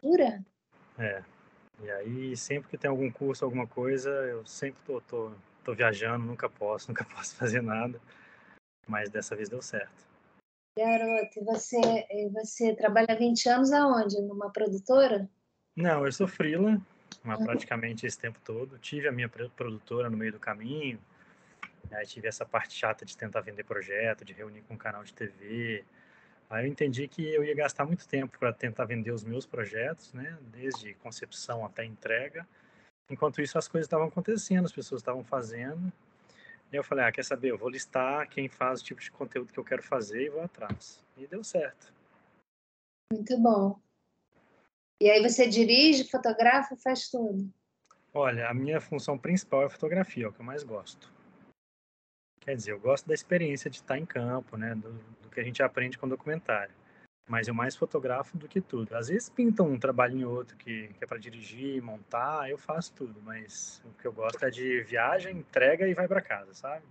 Jura? É. E aí, sempre que tem algum curso, alguma coisa, eu sempre tô viajando, nunca posso, nunca posso fazer nada, mas dessa vez deu certo. Garoto, e você trabalha há 20 anos aonde? Numa produtora? Não, eu sou freela, mas Hã. praticamente esse tempo todo. Tive a minha produtora no meio do caminho, aí tive essa parte chata de tentar vender projeto, de reunir com um canal de TV. Aí eu entendi que eu ia gastar muito tempo para tentar vender os meus projetos, né, desde concepção até entrega. Enquanto isso, as coisas estavam acontecendo, as pessoas estavam fazendo. E eu falei, ah, quer saber? Eu vou listar quem faz o tipo de conteúdo que eu quero fazer e vou atrás. E deu certo. Muito bom. E aí você dirige, fotografa, faz tudo? Olha, a minha função principal é fotografia, é o que eu mais gosto. Quer dizer, eu gosto da experiência de estar em campo, né, do que a gente aprende com documentário. Mas eu mais fotografo do que tudo. Às vezes pintam um trabalhinho ou outro que é para dirigir, montar, eu faço tudo, mas o que eu gosto é de viagem, entrega e vai para casa, sabe?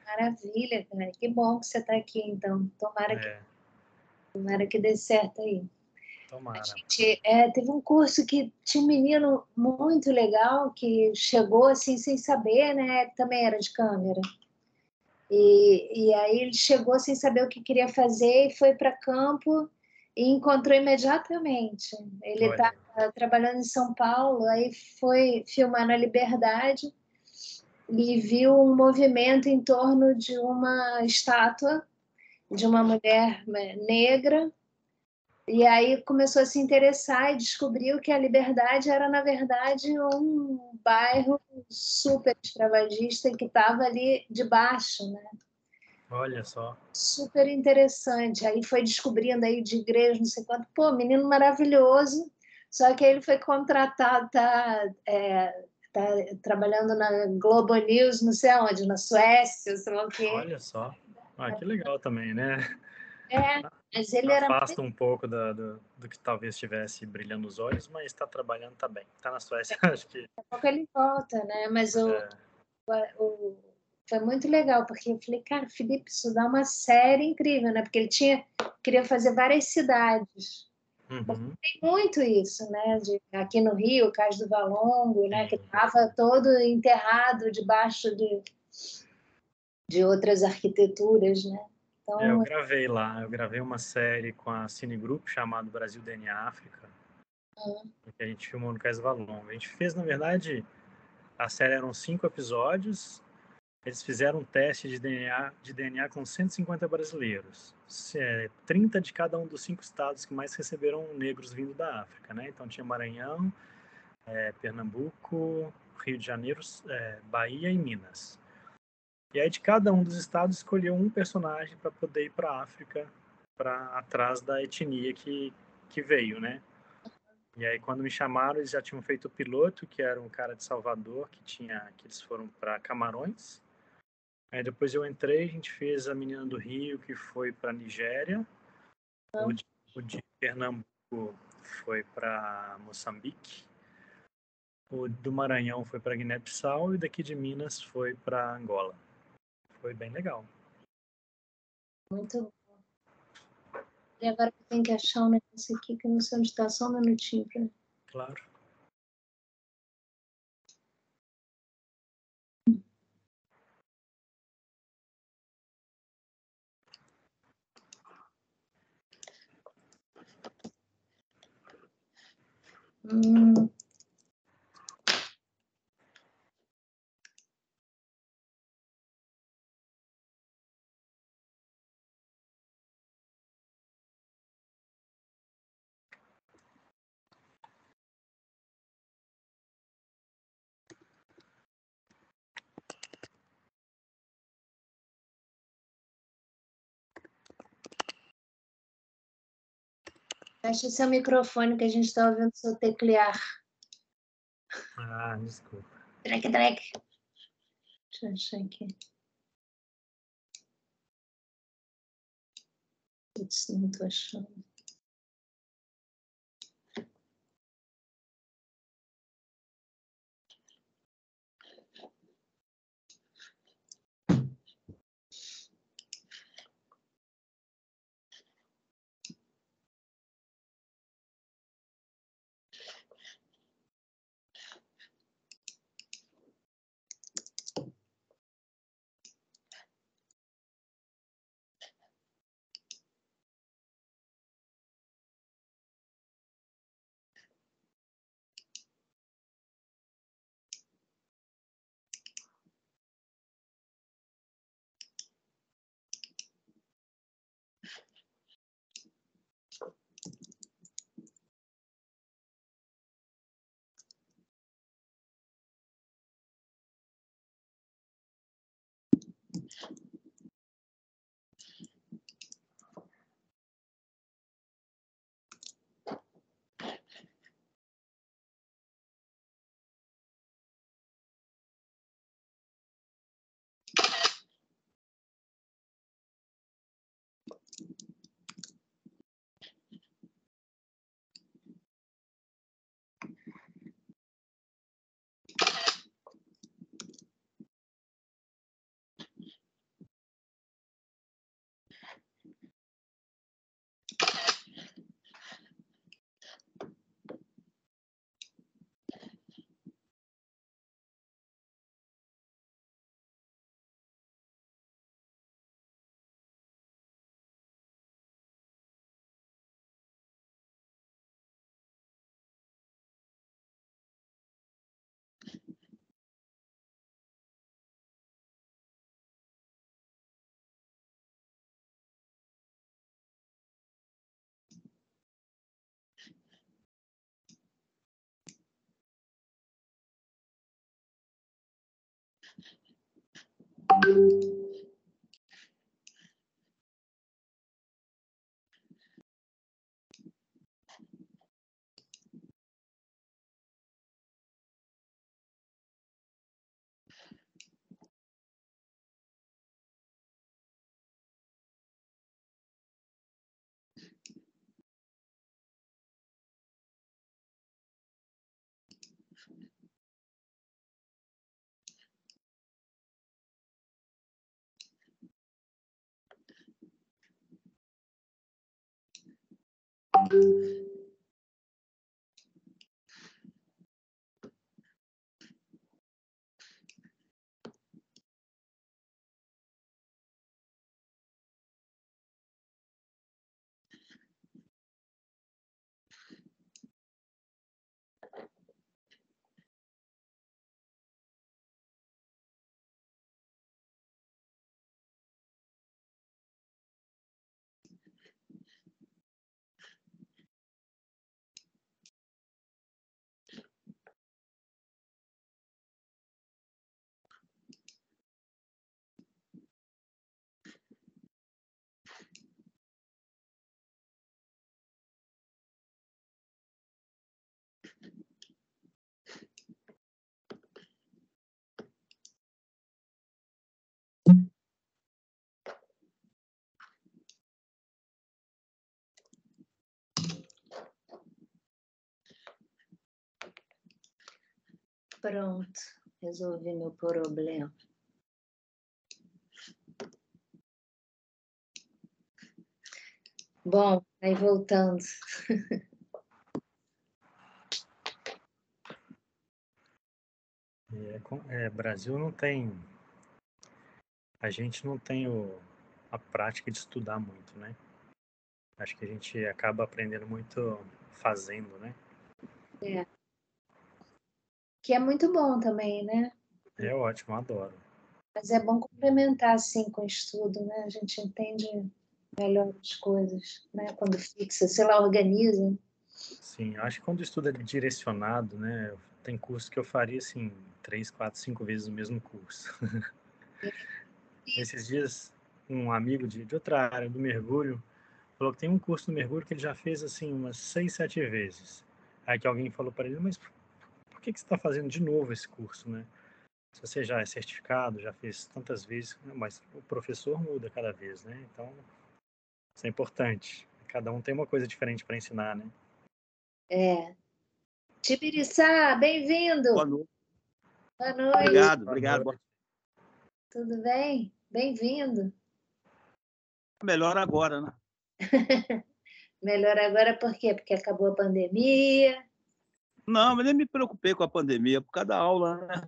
Maravilha, cara. Que bom que você está aqui, então. É, Tomara que dê certo aí. A tomara. gente teve um curso que tinha um menino muito legal que chegou assim sem saber, né? Também era de câmera. E aí ele chegou sem saber o que queria fazer e foi para campo e encontrou imediatamente. Ele Olha, estava trabalhando em São Paulo, aí foi filmar na Liberdade e viu um movimento em torno de uma estátua de uma mulher negra. E aí começou a se interessar e descobriu que a Liberdade era, na verdade, um bairro super extravagista que estava ali debaixo, né? olha só. Super interessante. Aí foi descobrindo aí de igreja, não sei quanto. Pô, menino maravilhoso. Só que aí ele foi contratado, tá trabalhando na Globo News, não sei aonde, na Suécia, sei lá o quê. Olha só. Ah, que legal também, né? É, mas ele era Afasta um pouco do que talvez estivesse brilhando os olhos, mas está trabalhando, tá bem. Tá na Suécia, acho que daqui a pouco ele volta, né? Mas é, o- foi muito legal, porque eu falei, cara, Felipe, isso dá uma série incrível, né? Porque queria fazer várias cidades. uhum, Tem muito isso, né? Aqui no Rio, o Cais do Valongo, né? Que sim. estava todo enterrado debaixo de outras arquiteturas, né? É, eu Então, gravei lá, eu gravei uma série com a Cine Group chamado Brasil DNA África, que a gente filmou no Cais do Valongo. A gente fez, na verdade, a série eram 5 episódios. Eles fizeram um teste de DNA com 150 brasileiros, 30 de cada um dos 5 estados que mais receberam negros vindo da África, né? Então tinha Maranhão, Pernambuco, Rio de Janeiro, Bahia e Minas. E aí de cada um dos estados escolheu um personagem para poder ir para a África, para atrás da etnia que veio, né? E aí quando me chamaram, eles já tinham feito o piloto, que era um cara de Salvador, que eles foram para Camarões. Aí depois eu entrei, a gente fez a menina do Rio, que foi para Nigéria, o de Pernambuco foi para Moçambique, o do Maranhão foi para Guiné-Bissau e daqui de Minas foi para Angola. Foi bem legal. muito. E agora eu tenho que achar um negócio aqui que eu não sei onde está, só um minutinho. Claro. Hum, fecha seu microfone que a gente está ouvindo seu teclear. Ah, desculpa. Trec, trec. Deixa eu achar aqui. Putz, não estou achando. Pronto, resolvi meu problema. Bom, aí voltando. Brasil não tem... A gente não tem a prática de estudar muito, né? Acho que a gente acaba aprendendo muito fazendo, né? É. Que é muito bom também, né? É ótimo, adoro. Mas é bom complementar, assim, com o estudo, né? A gente entende melhor as coisas, né? Quando fixa, sei lá, organiza. Sim, eu acho que quando o estudo é direcionado, né? Tem curso que eu faria, assim, 3, 4, 5 vezes o mesmo curso. Esses dias, um amigo de outra área, do mergulho, falou que tem um curso do mergulho que ele já fez, assim, umas 6, 7 vezes. Aí que alguém falou para ele, mas por que você está fazendo de novo esse curso, né? Se você já é certificado, já fez tantas vezes, mas o professor muda cada vez, né? Então, isso é importante. Cada um tem uma coisa diferente para ensinar, né? É. Tibiriçá, bem-vindo! Boa noite. Boa noite. Obrigado, Boa obrigado. noite. Tudo bem? Bem-vindo. Melhor agora, né? Melhor agora por quê? Porque acabou a pandemia. Não, mas nem me preocupei com a pandemia, por causa da aula, né?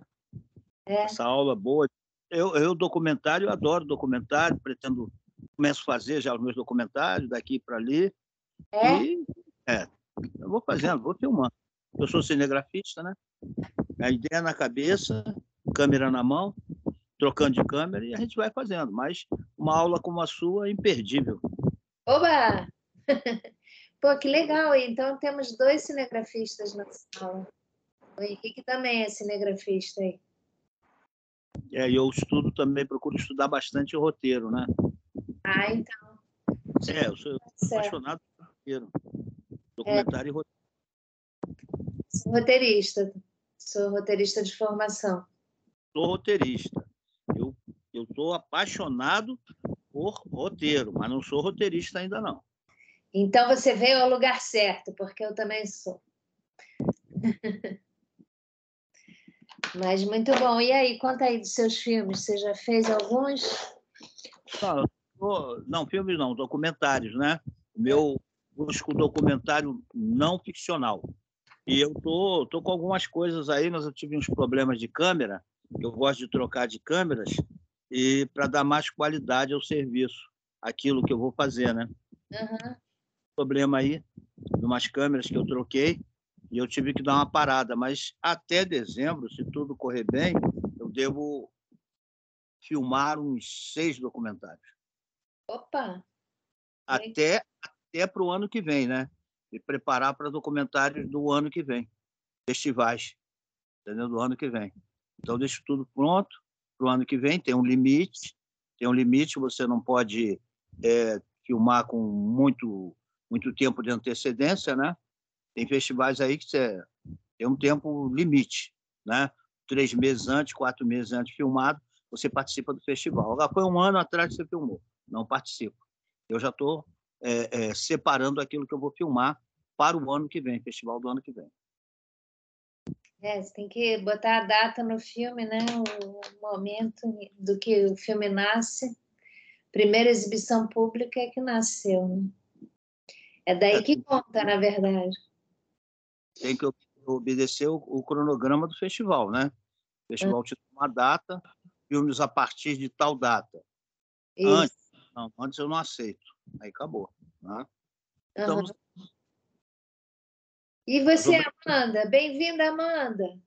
É. Essa aula boa. Documentário, eu adoro documentário, começo a fazer já os meus documentários daqui para ali. É? E, eu vou fazendo, vou filmando. Eu sou cinegrafista, né? A ideia na cabeça, câmera na mão, trocando de câmera e a gente vai fazendo. Mas uma aula como a sua é imperdível. Oba! Pô, que legal! Então temos 2 cinegrafistas na sala. O Henrique também é cinegrafista aí. Eu estudo também, procuro estudar bastante o roteiro, né? Ah, então. Eu sou Certo. apaixonado por roteiro. Documentário e roteiro. Sou roteirista de formação. Sou roteirista. Eu sou apaixonado por roteiro, mas não sou roteirista ainda não. Então você veio ao lugar certo, porque eu também sou. Mas muito bom. E aí, conta aí dos seus filmes. Você já fez alguns? Não, filmes não, documentários, né? Meu busco documentário não ficcional. E eu tô com algumas coisas aí, nós tivemos uns problemas de câmera, eu gosto de trocar de câmeras e para dar mais qualidade ao serviço, aquilo que eu vou fazer, né? Uhum. Problema aí, umas câmeras que eu troquei e eu tive que dar uma parada, mas até dezembro, se tudo correr bem, eu devo filmar uns 6 documentários. Opa! Até para o ano que vem, né? Me preparar para documentários do ano que vem, festivais, entendeu? Do ano que vem. Então, deixo tudo pronto para o ano que vem, tem um limite, você não pode filmar com muito tempo de antecedência, né? Tem festivais aí que você tem um tempo limite, né? 3 meses antes, 4 meses antes filmado, você participa do festival. Agora, foi um ano atrás que você filmou, não participo. Eu já estou separando aquilo que eu vou filmar para o ano que vem, festival do ano que vem. Você tem que botar a data no filme, né? O momento do que o filme nasce. Primeira exibição pública é que nasceu, né? É daí que conta, na verdade. Tem que obedecer o cronograma do festival, né? O festival te dá uma data, filmes a partir de tal data. Antes eu não aceito. Aí acabou. Né? Estamos... E você, Amanda? Bem-vinda, Amanda.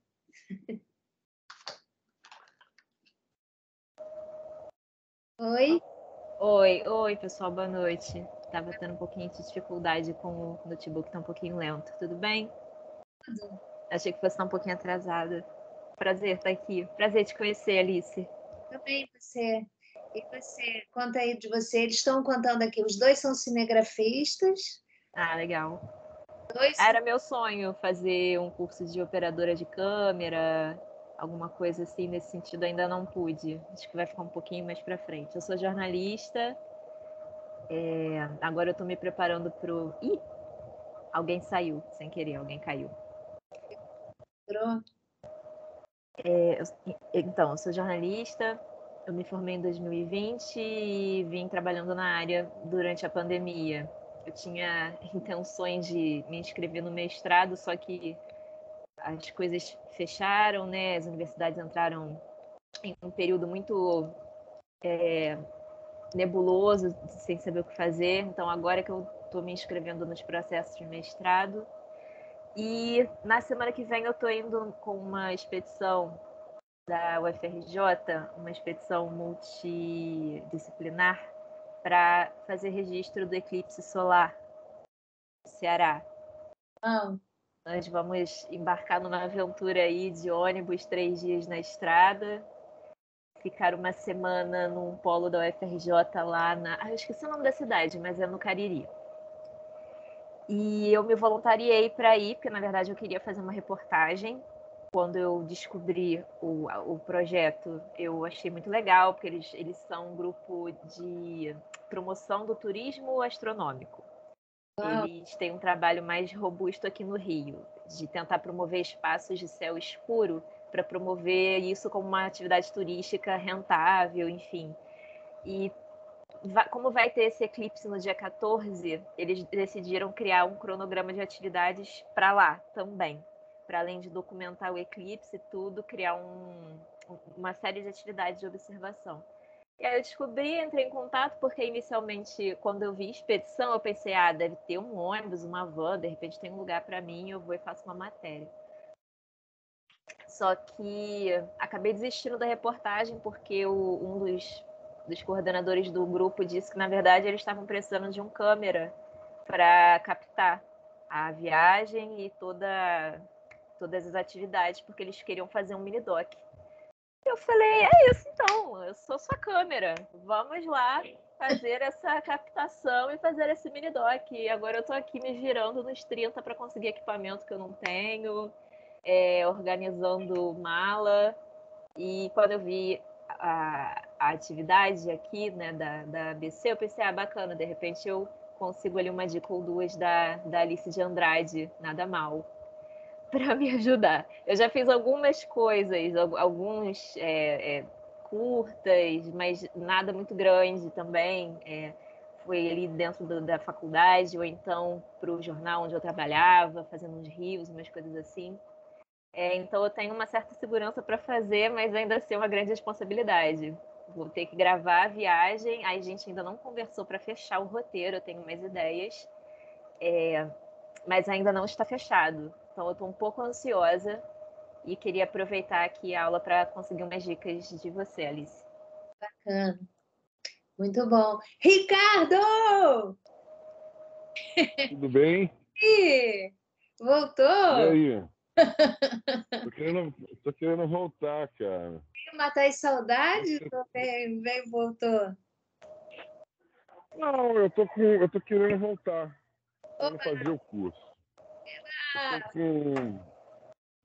Oi? Oi, pessoal, boa noite. Estava tendo um pouquinho de dificuldade com o notebook, tá um pouquinho lento. Tudo bem? Achei que fosse estar um pouquinho atrasada. Prazer estar aqui. Prazer te conhecer, Alice. Também você. E você, conta aí de você. Eles estão contando aqui, os dois são cinegrafistas. Ah, legal. Era meu sonho fazer um curso de operadora de câmera, alguma coisa assim nesse sentido, ainda não pude. Acho que vai ficar um pouquinho mais para frente. Eu sou jornalista, agora eu estou me preparando para o... Ih! Alguém saiu, sem querer, alguém caiu. Então, eu sou jornalista, eu me formei em 2020 e vim trabalhando na área durante a pandemia. Eu tinha intenções de me inscrever no mestrado, só que as coisas fecharam, né? As universidades entraram em um período muito nebuloso, sem saber o que fazer. Então, agora que eu estou me inscrevendo nos processos de mestrado. E na semana que vem eu estou indo com uma expedição da UFRJ, uma expedição multidisciplinar para fazer registro do eclipse solar no Ceará. Nós vamos embarcar numa aventura aí de ônibus, 3 dias na estrada, ficar uma semana num polo da UFRJ lá eu esqueci o nome da cidade, mas é no Cariri. E eu me voluntariei para ir, porque na verdade eu queria fazer uma reportagem. Quando eu descobri o projeto, eu achei muito legal, porque eles são um grupo de promoção do turismo astronômico. Eles têm um trabalho mais robusto aqui no Rio, de tentar promover espaços de céu escuro para promover isso como uma atividade turística rentável, enfim. E como vai ter esse eclipse no dia 14, eles decidiram criar um cronograma de atividades para lá também. Para além de documentar o eclipse e tudo, criar uma série de atividades de observação. E aí eu descobri, entrei em contato, porque inicialmente, quando eu vi expedição, eu pensei, deve ter um ônibus, uma van, de repente tem um lugar para mim, eu vou e faço uma matéria. Só que acabei desistindo da reportagem, porque um dos coordenadores do grupo disse que, na verdade, eles estavam precisando de um câmera para captar a viagem e todas as atividades, porque eles queriam fazer um mini-doc. Eu falei, é isso então, eu sou sua câmera, vamos lá fazer essa captação e fazer esse mini-doc. E agora eu estou aqui me virando nos 30 para conseguir equipamento que eu não tenho, organizando mala. E quando eu vi a atividade aqui, né, da ABC, eu pensei, bacana, de repente eu consigo ali uma dica ou duas da Alice de Andrade, nada mal, para me ajudar. Eu já fiz algumas coisas, alguns curtas, mas nada muito grande também. Foi ali dentro da faculdade, ou então para o jornal onde eu trabalhava, fazendo uns rios, umas coisas assim. Então eu tenho uma certa segurança para fazer, mas ainda assim é uma grande responsabilidade. Vou ter que gravar a viagem, aí a gente ainda não conversou para fechar o roteiro, eu tenho mais ideias, mas ainda não está fechado. Então eu estou um pouco ansiosa e queria aproveitar aqui a aula para conseguir umas dicas de você, Alice. Bacana. Muito bom. Ricardo! Tudo bem? Ih, voltou? E aí? Tô querendo voltar, cara. Matar as saudades ou voltou? Não, eu tô querendo voltar. Querendo fazer o curso.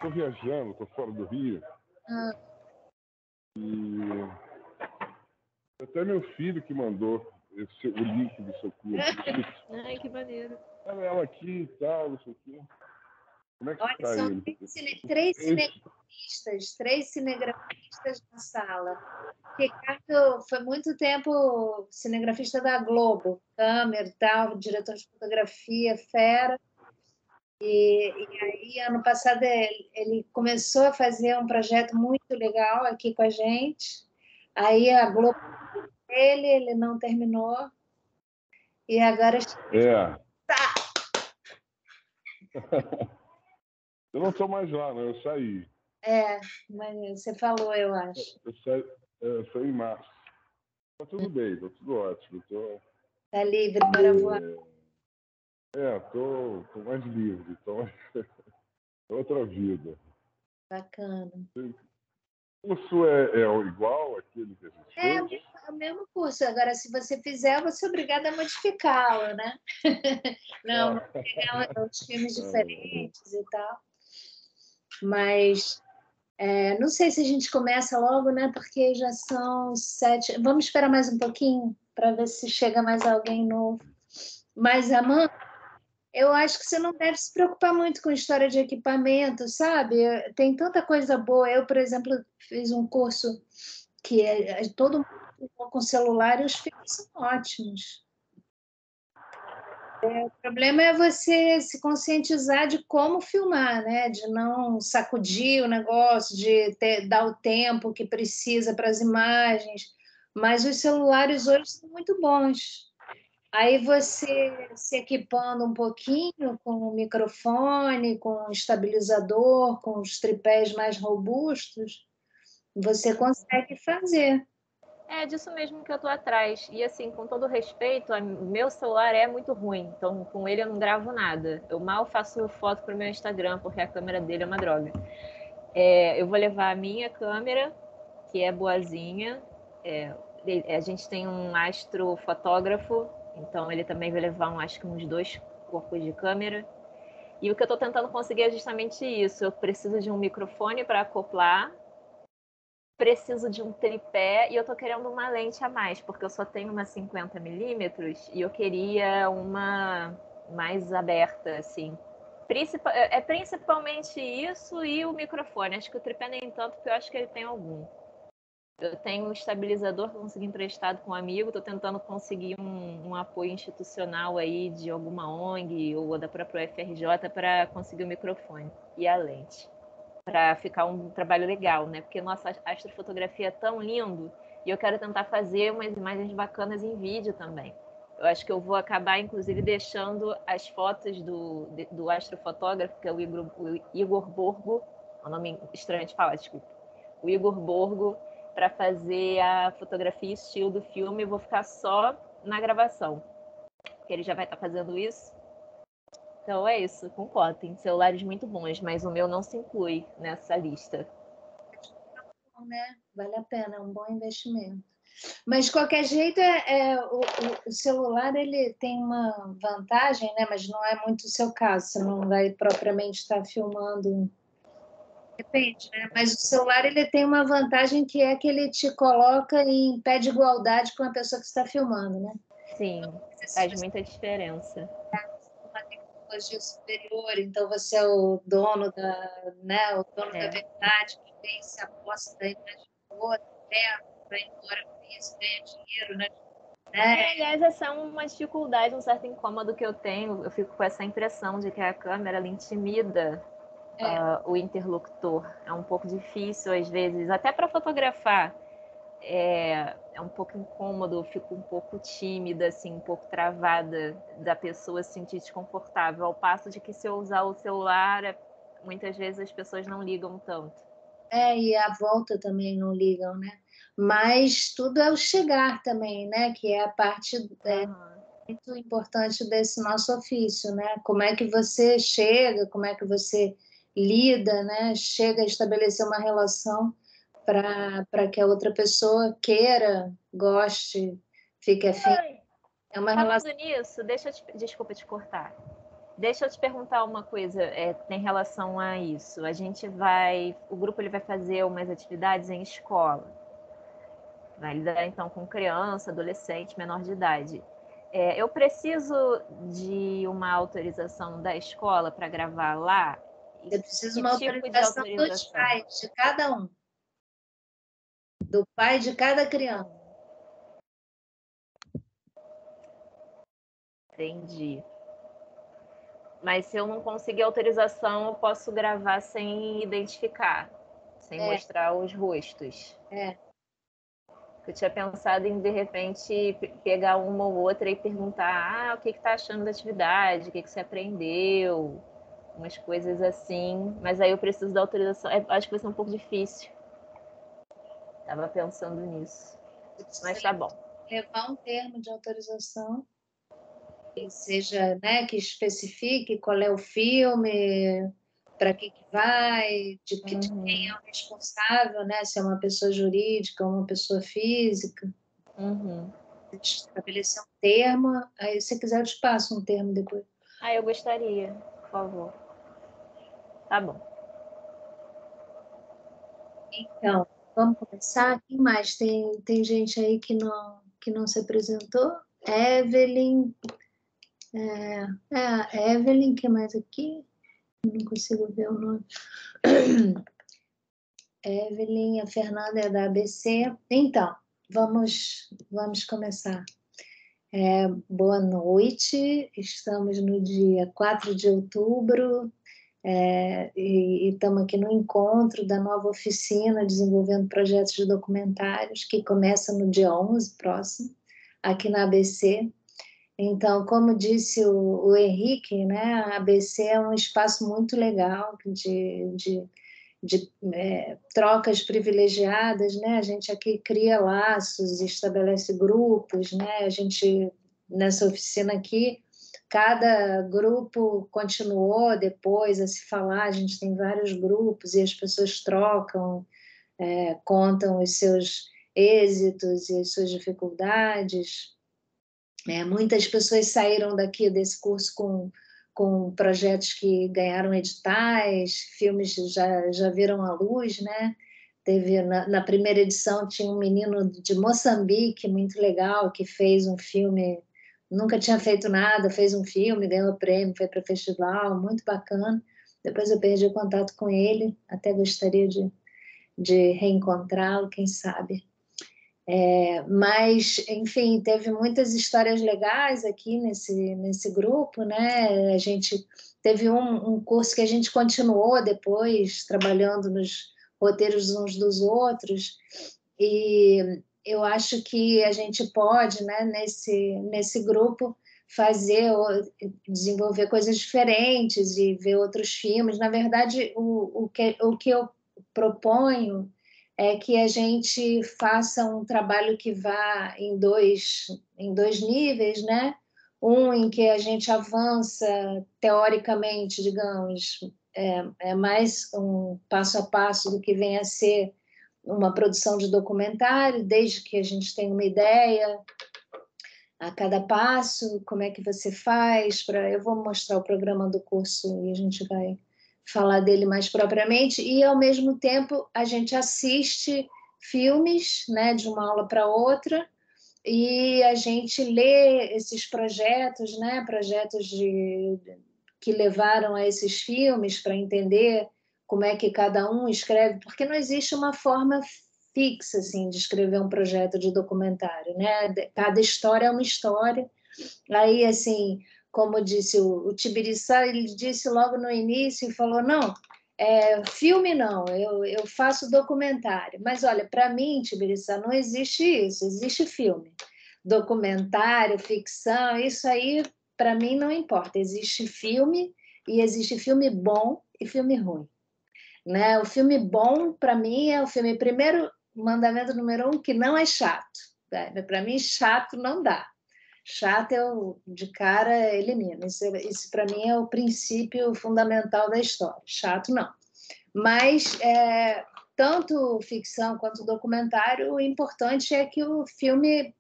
Tô viajando, tô fora do Rio. E até meu filho que mandou o link do seu curso. Ai, que maneiro. Olha ela aqui e tal, não sei o quê. Como é que tá são ele? três cinegrafistas na sala. Ricardo foi muito tempo cinegrafista da Globo, câmera e tal, diretor de fotografia, fera. E aí, ano passado, ele começou a fazer um projeto muito legal aqui com a gente. Aí a Globo ele não terminou. E agora... Tá! Eu não estou mais lá, né? Eu saí. Mas você falou, eu acho. Eu saí em março. Tá tudo bem, tá tudo ótimo. Tá livre para voar. Tô mais livre, outra vida. Bacana. O curso é igual àquele que a gente fez? É o mesmo curso. Agora, se você fizer, você é obrigada a modificá-lo, né? Não pegar os filmes diferentes e tal. Mas não sei se a gente começa logo, né? Porque já são 7. Vamos esperar mais um pouquinho para ver se chega mais alguém novo. Mas, Amanda, eu acho que você não deve se preocupar muito com história de equipamento, sabe? Tem tanta coisa boa. Eu, por exemplo, fiz um curso que todo mundo com celular e os filmes são ótimos. O problema é você se conscientizar de como filmar, né? De não sacudir o negócio, de dar o tempo que precisa para as imagens. Mas os celulares hoje são muito bons. Aí você se equipando um pouquinho com o microfone, com o estabilizador, com os tripés mais robustos, você consegue fazer. É disso mesmo que eu tô atrás. E assim, com todo respeito, meu celular é muito ruim, então com ele eu não gravo nada. Eu mal faço foto pro meu Instagram, porque a câmera dele é uma droga. Eu vou levar a minha câmera, que é boazinha. A gente tem um astrofotógrafo, então ele também vai levar acho que uns 2 corpos de câmera. E o que eu estou tentando conseguir é justamente isso. Eu preciso de um microfone para acoplar, preciso de um tripé e eu tô querendo uma lente a mais, porque eu só tenho uma 50mm e eu queria uma mais aberta, assim. Principalmente isso e o microfone. Acho que o tripé nem tanto, porque eu acho que ele tem algum. Eu tenho um estabilizador que eu consegui emprestado com um amigo, estou tentando conseguir um apoio institucional aí de alguma ONG ou da própria UFRJ para conseguir o microfone e a lente, para ficar um trabalho legal, né? Porque nossa astrofotografia é tão lindo e eu quero tentar fazer umas imagens bacanas em vídeo também. Eu acho que eu vou acabar, inclusive, deixando as fotos do astrofotógrafo, que é o Igor Borgo, é um nome estranho de falar, desculpa. O Igor Borgo, para fazer a fotografia e estilo do filme, eu vou ficar só na gravação, porque ele já vai estar fazendo isso. Então é isso, concordo, tem celulares muito bons, mas o meu não se inclui nessa lista. Né? Vale a pena, é um bom investimento. Mas, de qualquer jeito, o celular ele tem uma vantagem, né? Mas não é muito o seu caso, você não vai propriamente estar filmando. Depende, né? Mas o celular ele tem uma vantagem que é que ele te coloca em pé de igualdade com a pessoa que está filmando, né? Sim, faz muita diferença. Uma tecnologia superior, então você é o dono da, né? O dono da verdade, que tem se aposta da imagem do outro, vai embora com isso, ganha dinheiro, né? Aliás, essa é uma dificuldade, um certo incômodo que eu tenho. Eu fico com essa impressão de que a câmera ela intimida o interlocutor. É um pouco difícil, às vezes, até para fotografar. É um pouco incômodo, eu fico um pouco tímida, assim, um pouco travada da pessoa se sentir desconfortável. Ao passo de que se eu usar o celular, muitas vezes as pessoas não ligam tanto. E à volta também não ligam, né? Mas tudo é o chegar também, né? Que é a parte muito importante desse nosso ofício, né? Como é que você chega, como é que você lida, né? Chega a estabelecer uma relação para que a outra pessoa queira, goste, fique afim. É uma Falando relação... nisso, desculpa te cortar. Deixa eu te perguntar uma coisa em relação a isso. O grupo ele vai fazer umas atividades em escola. Vai lidar então com criança, adolescente, menor de idade. Eu preciso de uma autorização da escola para gravar lá? Você precisa de uma autorização dos pais, de cada um. Do pai de cada criança. Entendi. Mas se eu não conseguir autorização, eu posso gravar sem identificar, sem mostrar os rostos. Eu tinha pensado em, de repente, pegar uma ou outra e perguntar o que tá achando da atividade, o que você aprendeu, umas coisas assim. Mas aí eu preciso da autorização. Acho que vai ser um pouco difícil. Estava pensando nisso. Mas tá bom. Levar um termo de autorização que seja, né, que especifique qual é o filme, para que vai, de quem é o responsável, né, se é uma pessoa jurídica ou uma pessoa física. Estabelecer um termo, aí se quiser eu te passo um termo depois. Eu gostaria, por favor. Tá bom. Então, vamos começar? Quem mais? Tem gente aí que não se apresentou? Evelyn. A Evelyn, que mais aqui? Não consigo ver o nome. Evelyn, a Fernanda é da ABC. Então, vamos começar. Boa noite, estamos no dia 4 de outubro e estamos aqui no encontro da nova oficina Desenvolvendo Projetos de Documentários, que começa no dia 11 próximo, aqui na ABC. Então, como disse o Henrique, né, a ABC é um espaço muito legal de trocas privilegiadas, né? A gente aqui cria laços, estabelece grupos, né? A gente, nessa oficina aqui, cada grupo continuou depois a se falar, a gente tem vários grupos e as pessoas trocam, contam os seus êxitos e as suas dificuldades. Muitas pessoas saíram daqui desse curso com projetos que ganharam editais, filmes já viram a luz, né? Teve na primeira edição tinha um menino de Moçambique muito legal que fez um filme, nunca tinha feito nada, fez um filme, ganhou prêmio, foi para festival, muito bacana. Depois eu perdi o contato com ele, até gostaria de reencontrá-lo, quem sabe. Mas, enfim, teve muitas histórias legais aqui nesse grupo, né? A gente teve um curso que a gente continuou depois, trabalhando nos roteiros uns dos outros, e eu acho que a gente pode, né, nesse grupo, desenvolver coisas diferentes e ver outros filmes. Na verdade, o que eu proponho é que a gente faça um trabalho que vá em dois níveis, né? Um em que a gente avança teoricamente, digamos, é mais um passo a passo do que vem a ser uma produção de documentário, desde que a gente tenha uma ideia a cada passo, como é que você faz. Eu vou mostrar o programa do curso e a gente vai falar dele mais propriamente, e ao mesmo tempo a gente assiste filmes, né, de uma aula para outra, e a gente lê esses projetos, né, projetos que levaram a esses filmes, para entender como é que cada um escreve, porque não existe uma forma fixa assim de escrever um projeto de documentário, né? Cada história é uma história. Aí, assim, como disse o Tibiriçá, ele disse logo no início e falou: não, filme não, eu faço documentário. Mas olha, para mim, Tibiriçá, não existe isso, existe filme. Documentário, ficção, isso aí para mim não importa. Existe filme e existe filme bom e filme ruim, né? O filme bom para mim é o filme primeiro mandamento número 1, que não é chato. Para mim chato não dá. Chato eu, de cara, elimino. Isso para mim é o princípio fundamental da história. Chato, não. Mas, tanto ficção quanto documentário, o importante é que o filme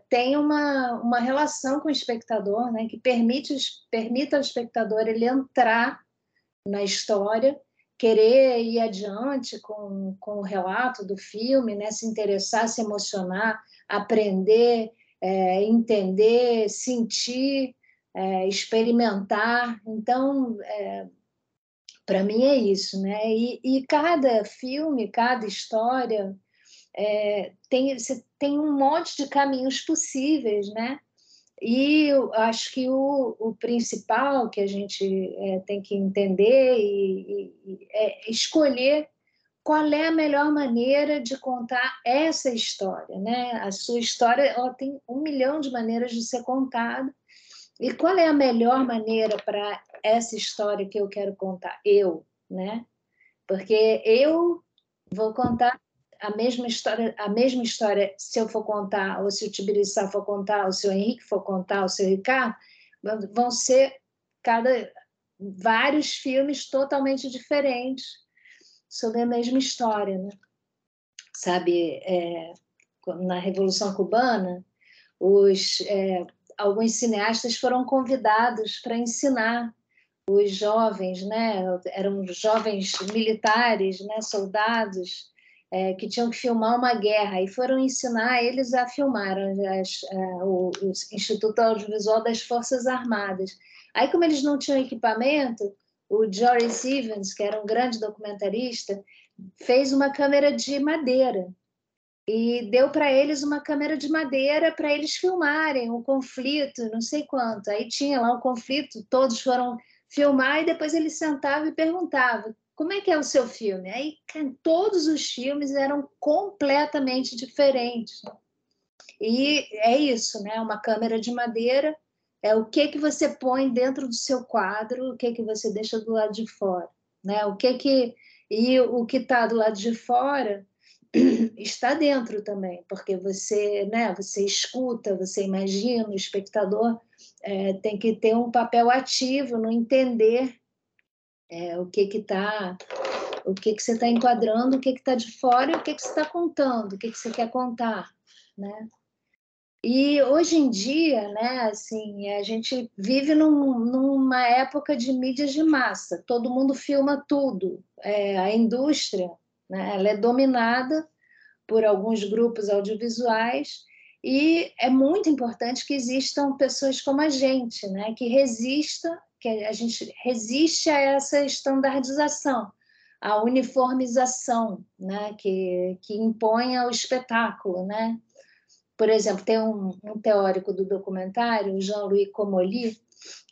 tenha uma relação com o espectador, né, que permita ao espectador ele entrar na história, querer ir adiante com o relato do filme, né, se interessar, se emocionar, aprender, entender, sentir, experimentar. Então, para mim é isso, né? E cada filme, cada história você tem um monte de caminhos possíveis, né? E eu acho que o principal que a gente tem que entender é escolher qual é a melhor maneira de contar essa história, né? A sua história ela tem 1 milhão de maneiras de ser contada. E qual é a melhor maneira para essa história que eu quero contar? Né? Porque eu vou contar a mesma história se eu for contar, ou se o Tibiriçá for contar, ou se o Henrique for contar, ou se o Ricardo, vão ser vários filmes totalmente diferentes sobre a mesma história, né? Sabe, na Revolução Cubana, alguns cineastas foram convidados para ensinar os jovens, né? Eram jovens militares, né? Soldados, que tinham que filmar uma guerra, e foram ensinar eles a filmar o Instituto Audiovisual das Forças Armadas. Aí, como eles não tinham equipamento, o Joris Ivens, que era um grande documentarista, fez uma câmera de madeira e deu para eles uma câmera de madeira para eles filmarem o conflito, não sei quanto. Aí tinha lá o conflito, todos foram filmar e depois ele sentava e perguntava: como é que é o seu filme? Aí todos os filmes eram completamente diferentes. E é isso, né? Uma câmera de madeira é o que você põe dentro do seu quadro, o que você deixa do lado de fora, né? E o que está do lado de fora está dentro também, porque você, né, você escuta, você imagina, o espectador tem que ter um papel ativo no entender o que você está enquadrando, o que está de fora e o que você está contando, o que você quer contar, né? E hoje em dia, né, assim, a gente vive numa época de mídias de massa, todo mundo filma tudo, a indústria, né, ela é dominada por alguns grupos audiovisuais, e é muito importante que existam pessoas como a gente, né, que a gente resiste a essa estandardização, a uniformização, né, que impõe ao espetáculo, né? Por exemplo, tem um teórico do documentário, Jean-Louis Comolli,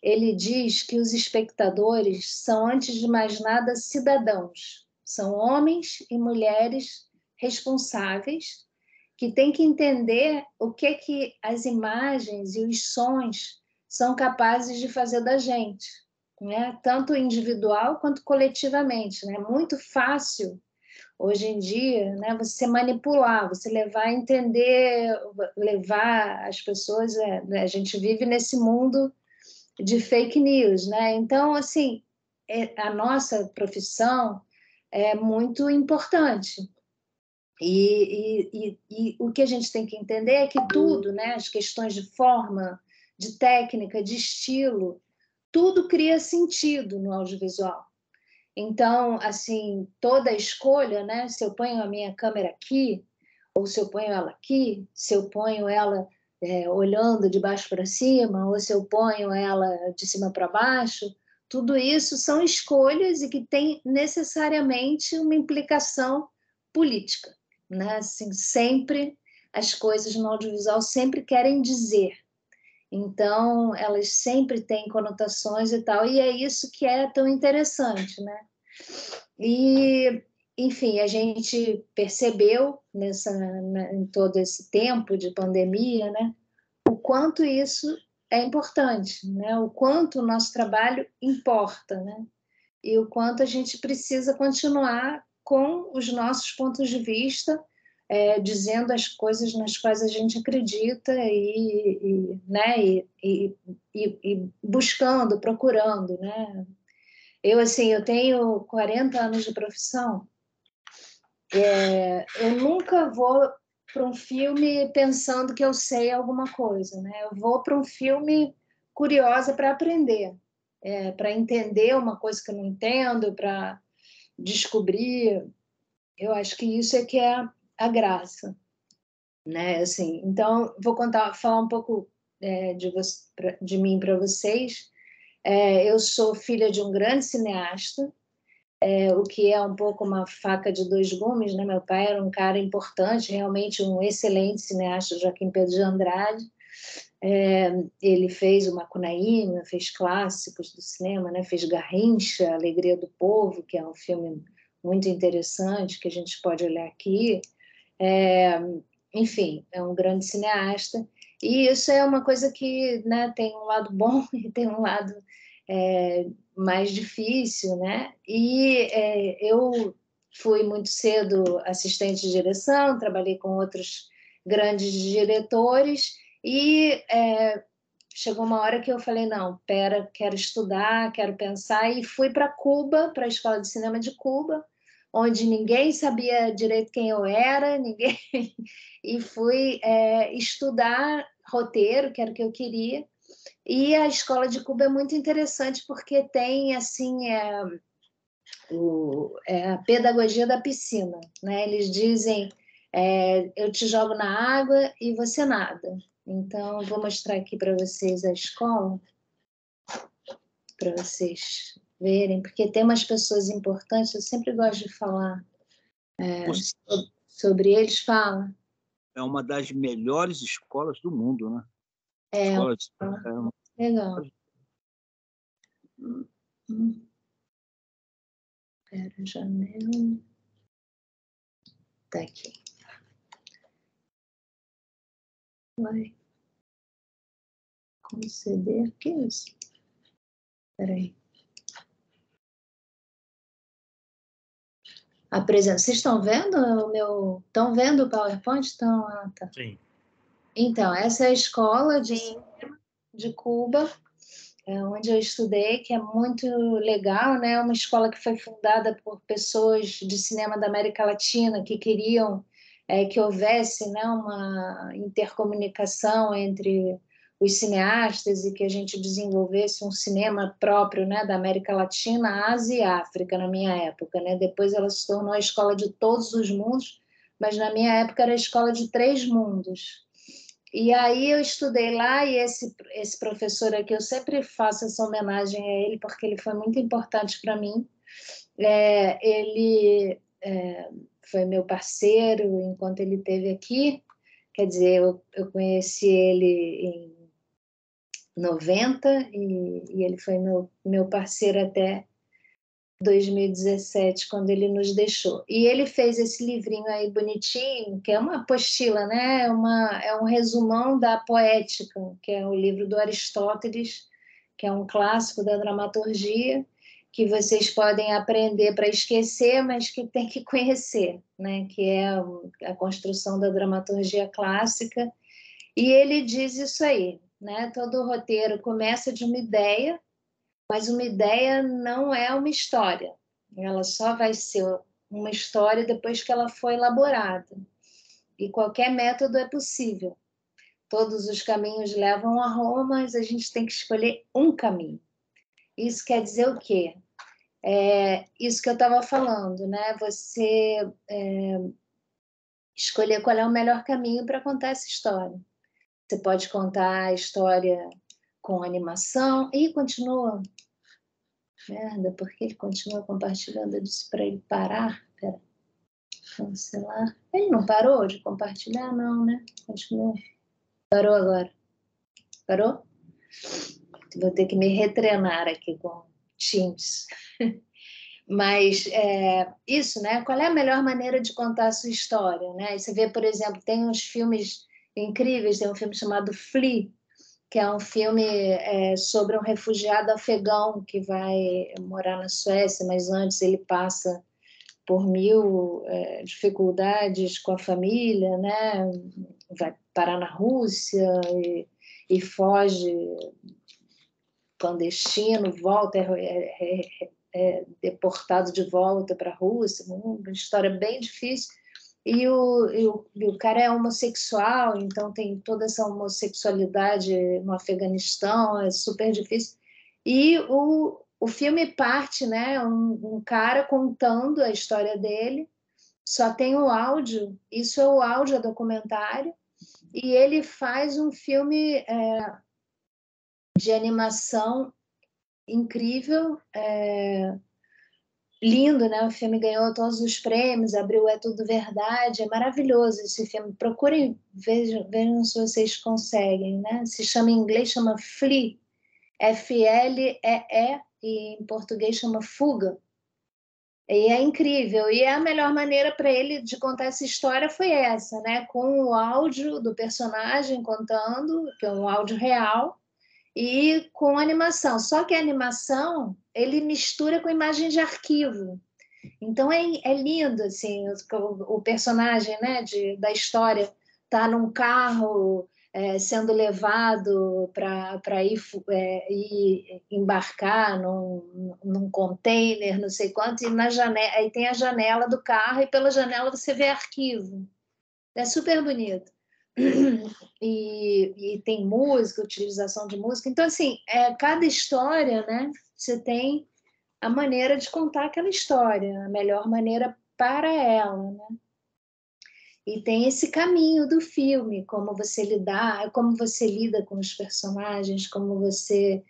ele diz que os espectadores são, antes de mais nada, cidadãos. São homens e mulheres responsáveis que têm que entender o que as imagens e os sons são capazes de fazer da gente, né? Tanto individual quanto coletivamente. É, né? Muito fácil hoje em dia, né, você manipular, você levar a entender, levar as pessoas, a gente vive nesse mundo de fake news, né? Então, assim, a nossa profissão é muito importante. E o que a gente tem que entender é que tudo, né, as questões de forma, de técnica, de estilo, tudo cria sentido no audiovisual. Então, assim, toda a escolha, né? Se eu ponho a minha câmera aqui, ou se eu ponho ela aqui, se eu ponho ela olhando de baixo para cima, ou se eu ponho ela de cima para baixo, tudo isso são escolhas e que tem necessariamente uma implicação política, né? Assim, sempre as coisas no audiovisual sempre querem dizer. Então, elas sempre têm conotações e tal, e é isso que é tão interessante, né? E, enfim, a gente percebeu em todo esse tempo de pandemia, né, o quanto isso é importante, né? O quanto o nosso trabalho importa, né? E o quanto a gente precisa continuar com os nossos pontos de vista, dizendo as coisas nas quais a gente acredita né, e buscando, procurando, né? Eu tenho 40 anos de profissão. Eu nunca vou para um filme pensando que eu sei alguma coisa, né? Eu vou para um filme curiosa para aprender, para entender uma coisa que eu não entendo, para descobrir. Eu acho que isso é que é a graça, né? Assim, então, vou falar um pouco de mim para vocês. Eu sou filha de um grande cineasta, o que é um pouco uma faca de dois gumes, né? Meu pai era um cara importante, realmente um excelente cineasta, Joaquim Pedro de Andrade. Ele fez o Macunaíma, fez clássicos do cinema, né? Fez Garrincha, Alegria do Povo, que é um filme muito interessante que a gente pode olhar aqui. Enfim, é um grande cineasta. E isso é uma coisa que, né, tem um lado bom e tem um lado mais difícil, né? E eu fui muito cedo assistente de direção, trabalhei com outros grandes diretores e chegou uma hora que eu falei, não, pera, quero estudar, quero pensar, e fui para Cuba, para a Escola de Cinema de Cuba, onde ninguém sabia direito quem eu era, ninguém e fui estudar roteiro, que era o que eu queria. E a Escola de Cuba é muito interessante porque tem assim a pedagogia da piscina, né? Eles dizem eu te jogo na água e você nada. Então, vou mostrar aqui para vocês a escola, para vocês verem, porque tem umas pessoas importantes, eu sempre gosto de falar sobre eles. Fala. É uma das melhores escolas do mundo, né? Escola de... Legal. Espera, janela. Tá aqui. Vai. Conceder. O que é isso? Espera aí. Vocês estão vendo o meu... Estão vendo o PowerPoint? Estão... Ah, tá. Sim. Então, essa é a escola de cinema de Cuba, onde eu estudei, que é muito legal, né? É uma escola que foi fundada por pessoas de cinema da América Latina que queriam que houvesse, né, uma intercomunicação entre os cineastas e que a gente desenvolvesse um cinema próprio, né, da América Latina, Ásia e África, na minha época, né? Depois ela se tornou a escola de todos os mundos, mas na minha época era a escola de 3 mundos. E aí eu estudei lá e esse professor aqui, eu sempre faço essa homenagem a ele, porque ele foi muito importante para mim. Ele foi meu parceiro enquanto ele esteve aqui, quer dizer, eu conheci ele em 90 e ele foi meu parceiro até 2017, quando ele nos deixou. E ele fez esse livrinho aí bonitinho, que é uma apostila, né? É um resumão da Poética, que é o livro do Aristóteles, que é um clássico da dramaturgia, que vocês podem aprender para esquecer, mas que tem que conhecer, né? Que é a construção da dramaturgia clássica. E ele diz isso aí, né? Todo roteiro começa de uma ideia, mas uma ideia não é uma história. Ela só vai ser uma história depois que ela foi elaborada. E qualquer método é possível. Todos os caminhos levam a Roma, mas a gente tem que escolher um caminho. Isso quer dizer o quê? Isso que eu estava falando, né? Você escolher qual é o melhor caminho para contar essa história. Você pode contar a história com animação e continua. Merda, por que ele continua compartilhando? Eu disse para ele parar. Pera. Cancelar. Ele não parou de compartilhar, não, né? Continua. Parou agora. Parou? Vou ter que me retreinar aqui com Teams. Mas isso, né? Qual é a melhor maneira de contar a sua história, né? E você vê, por exemplo, tem uns filmes incríveis, tem um filme chamado Flea, que é um filme sobre um refugiado afegão que vai morar na Suécia, mas antes ele passa por mil dificuldades com a família, né? Vai parar na Rússia e foge clandestino, volta, é deportado de volta para a Rússia, uma história bem difícil. E o cara é homossexual, então tem toda essa homossexualidade no Afeganistão, é super difícil. E o filme parte, né? Um cara contando a história dele, só tem o áudio, isso é o áudio documentário, e ele faz um filme de animação incrível, lindo, né? O filme ganhou todos os prêmios, abriu É Tudo Verdade, é maravilhoso esse filme. Procurem, vejam se vocês conseguem, né? Se chama em inglês, chama Flee, F-L-E-E, e em português chama Fuga. E é incrível. E a melhor maneira para ele de contar essa história foi essa, né? Com o áudio do personagem contando, que é um áudio real, e com animação. Só que a animação ele mistura com imagem de arquivo. Então é lindo, assim, o personagem, né, da história está num carro sendo levado para ir embarcar num container, não sei quanto, e na janela, aí tem a janela do carro e pela janela você vê arquivo. É super bonito. E tem música, utilização de música. Então, assim, cada história, né, você tem a maneira de contar aquela história, a melhor maneira para ela, né? E tem esse caminho do filme, como você lida com os personagens, como você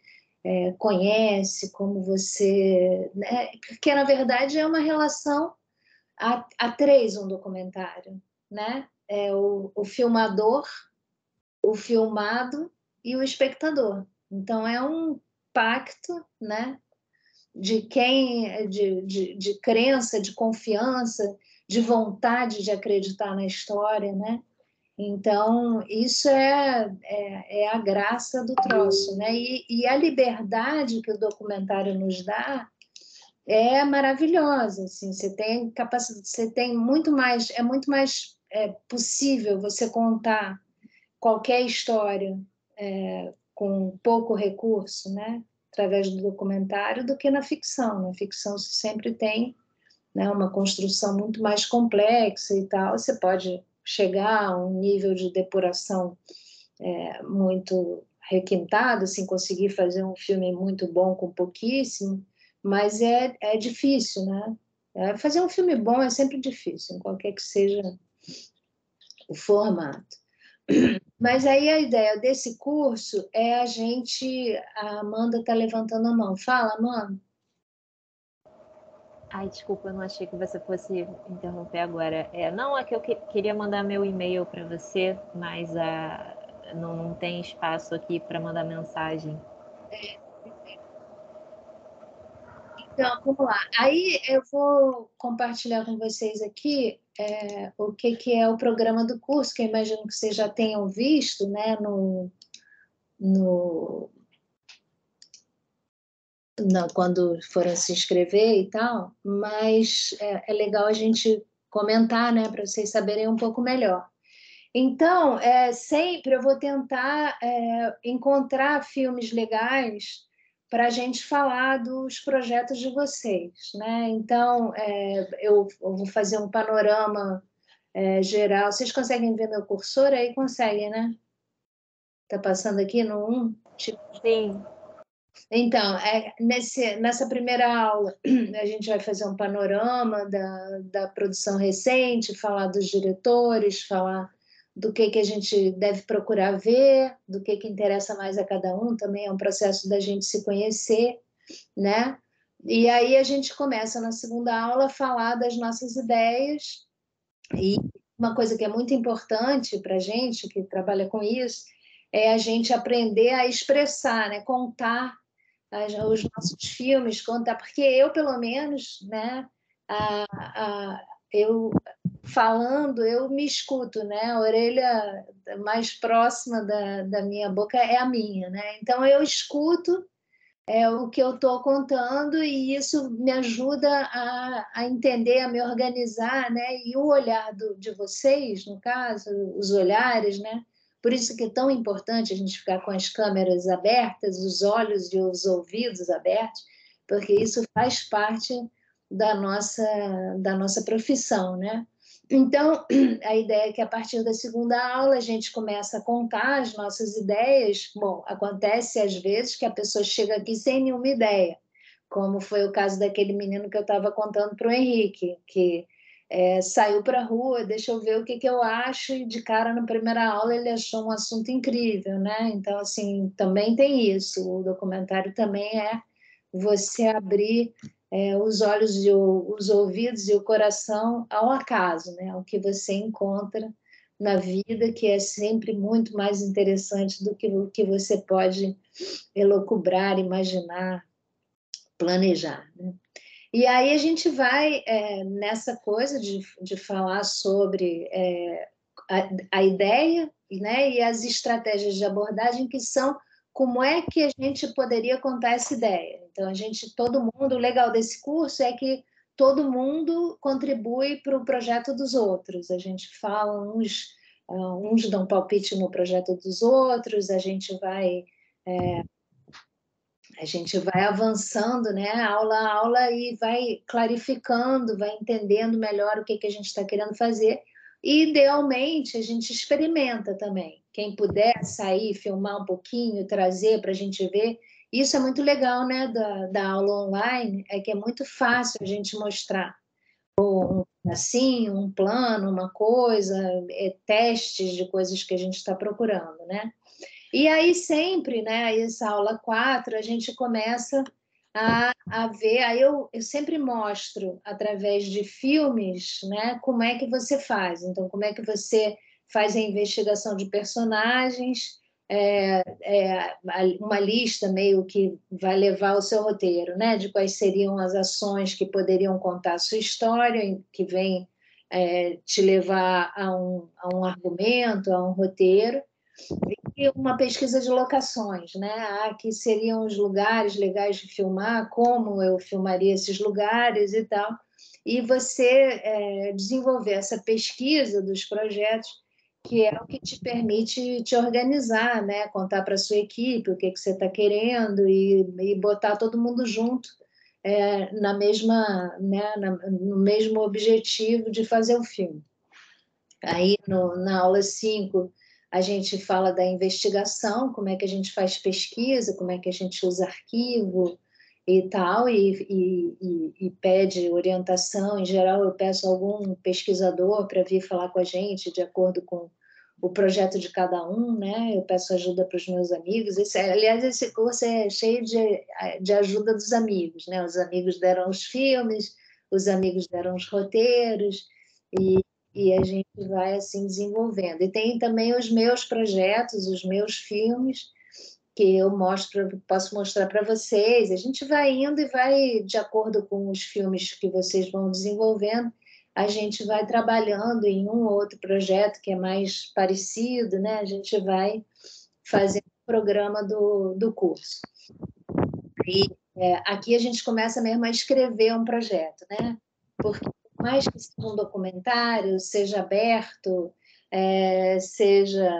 conhece, como você... né? Porque, na verdade, é uma relação a três, um documentário, né? É o filmador, o filmado e o espectador. Então, é um pacto, né? De crença, de confiança, de vontade de acreditar na história, né? Então, isso é a graça do troço, né? E a liberdade que o documentário nos dá é maravilhosa, assim, você tem capacidade, você tem muito mais, é muito mais possível você contar qualquer história com pouco recurso, né? Através do documentário, do que na ficção. Na ficção você sempre tem, né, uma construção muito mais complexa e tal. Você pode chegar a um nível de depuração muito requintado, assim, conseguir fazer um filme muito bom com pouquíssimo, mas é difícil, né? Fazer um filme bom é sempre difícil, em qualquer que seja o formato. Mas aí a ideia desse curso é a Amanda está levantando a mão. Fala, Amanda. Ai, desculpa, eu não achei que você fosse interromper agora. Não, é que eu queria mandar meu e-mail para você, mas não tem espaço aqui para mandar mensagem. Então, vamos lá. Aí eu vou compartilhar com vocês aqui o que é o programa do curso, que eu imagino que vocês já tenham visto, né, quando foram se inscrever e tal, mas é legal a gente comentar, né, para vocês saberem um pouco melhor. Então, sempre eu vou tentar encontrar filmes legais para a gente falar dos projetos de vocês, né? Então, eu vou fazer um panorama geral. Vocês conseguem ver meu cursor aí? Conseguem, né? Está passando aqui no 1? Sim. Então, nessa primeira aula, a gente vai fazer um panorama da produção recente, falar dos diretores, falar do que a gente deve procurar ver, do que interessa mais a cada um, também é um processo da gente se conhecer, né? E aí a gente começa na segunda aula a falar das nossas ideias, e uma coisa que é muito importante para a gente, que trabalha com isso, é a gente aprender a expressar, né? Contar os nossos filmes, contar, porque eu, pelo menos, né, eu falando, eu me escuto, né? A orelha mais próxima da minha boca é a minha, né? Então eu escuto é o que eu estou contando, e isso me ajuda a entender, a me organizar, né? E o olhar de vocês, no caso, os olhares, né? Por isso que é tão importante a gente ficar com as câmeras abertas, os olhos e os ouvidos abertos, porque isso faz parte da nossa profissão, né? Então, a ideia é que a partir da segunda aula a gente começa a contar as nossas ideias. Bom, acontece às vezes que a pessoa chega aqui sem nenhuma ideia, como foi o caso daquele menino que eu estava contando para o Henrique, que saiu para a rua, deixa eu ver o que eu acho, e de cara na primeira aula ele achou um assunto incrível, né? Então, assim, também tem isso. O documentário também é você abrir os olhos e os ouvidos e o coração ao acaso, né? Ao que você encontra na vida, que é sempre muito mais interessante do que o que você pode elocubrar, imaginar, planejar, né? E aí a gente vai nessa coisa de falar sobre a ideia, né, e as estratégias de abordagem, que são como é que a gente poderia contar essa ideia. Então, todo mundo, o legal desse curso é que todo mundo contribui para o projeto dos outros. A gente fala, uns dão palpite no projeto dos outros, a gente vai avançando, né, aula a aula, e vai clarificando, vai entendendo melhor o que a gente está querendo fazer. E, idealmente, a gente experimenta também. Quem puder sair, filmar um pouquinho, trazer para a gente ver. Isso é muito legal, né, da aula online, é que é muito fácil a gente mostrar assim, um plano, uma coisa, testes de coisas que a gente está procurando, né? E aí sempre, né, essa aula 4, a gente começa a ver, aí eu sempre mostro através de filmes, né, como é que você faz. Então, como é que você faz a investigação de personagens, uma lista meio que vai levar o seu roteiro, né, de quais seriam as ações que poderiam contar a sua história, que vem te levar a um argumento, a um roteiro. E uma pesquisa de locações, né? Aqui seriam os lugares legais de filmar, como eu filmaria esses lugares e tal. E você desenvolver essa pesquisa dos projetos, que é o que te permite te organizar, né? Contar para a sua equipe o que você está querendo, e botar todo mundo junto na mesma, né? No mesmo objetivo de fazer o filme. Aí, na aula 5, a gente fala da investigação, como é que a gente faz pesquisa, como é que a gente usa arquivo e tal, e pede orientação. Em geral, eu peço algum pesquisador para vir falar com a gente, de acordo com o projeto de cada um, né? Eu peço ajuda para os meus amigos. Aliás, esse curso é cheio de ajuda dos amigos, né? Os amigos deram os filmes, os amigos deram os roteiros, e a gente vai assim desenvolvendo. E tem também os meus projetos, os meus filmes, que eu posso mostrar para vocês. A gente vai indo e vai, de acordo com os filmes que vocês vão desenvolvendo, a gente vai trabalhando em um ou outro projeto que é mais parecido, né? A gente vai fazendo o programa do curso. E aqui a gente começa mesmo a escrever um projeto, né? Porque mais que seja um documentário, seja aberto, seja,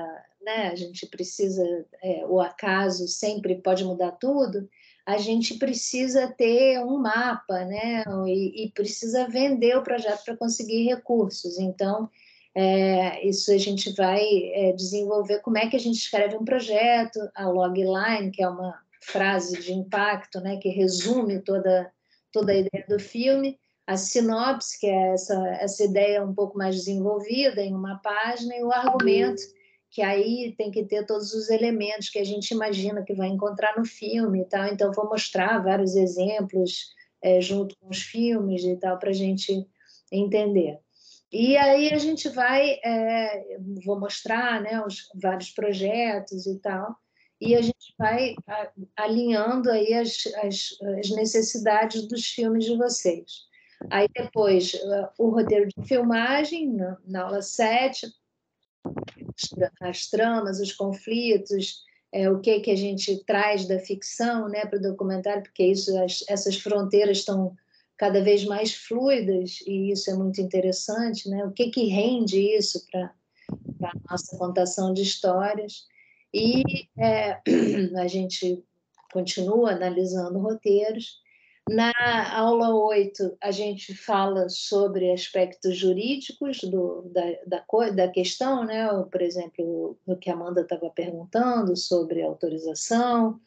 né, a gente precisa, o acaso sempre pode mudar tudo, a gente precisa ter um mapa, né, e precisa vender o projeto para conseguir recursos. Então, isso a gente vai desenvolver, como é que a gente escreve um projeto, a logline, que é uma frase de impacto, né, que resume toda a ideia do filme, a sinopse, que é essa ideia um pouco mais desenvolvida em uma página, e o argumento, que aí tem que ter todos os elementos que a gente imagina que vai encontrar no filme e tal. Então, vou mostrar vários exemplos junto com os filmes e tal, para a gente entender. E aí a gente vai, vou mostrar, né, os vários projetos e tal, e a gente vai alinhando aí as necessidades dos filmes de vocês. Aí depois, o roteiro de filmagem, na aula 7, as tramas, os conflitos, o que a gente traz da ficção, né, para o documentário, porque essas fronteiras estão cada vez mais fluidas e isso é muito interessante, né? O que rende isso para a nossa contação de histórias. E a gente continua analisando roteiros. Na aula 8, a gente fala sobre aspectos jurídicos da questão, né? Por exemplo, o que a Amanda estava perguntando sobre autorização,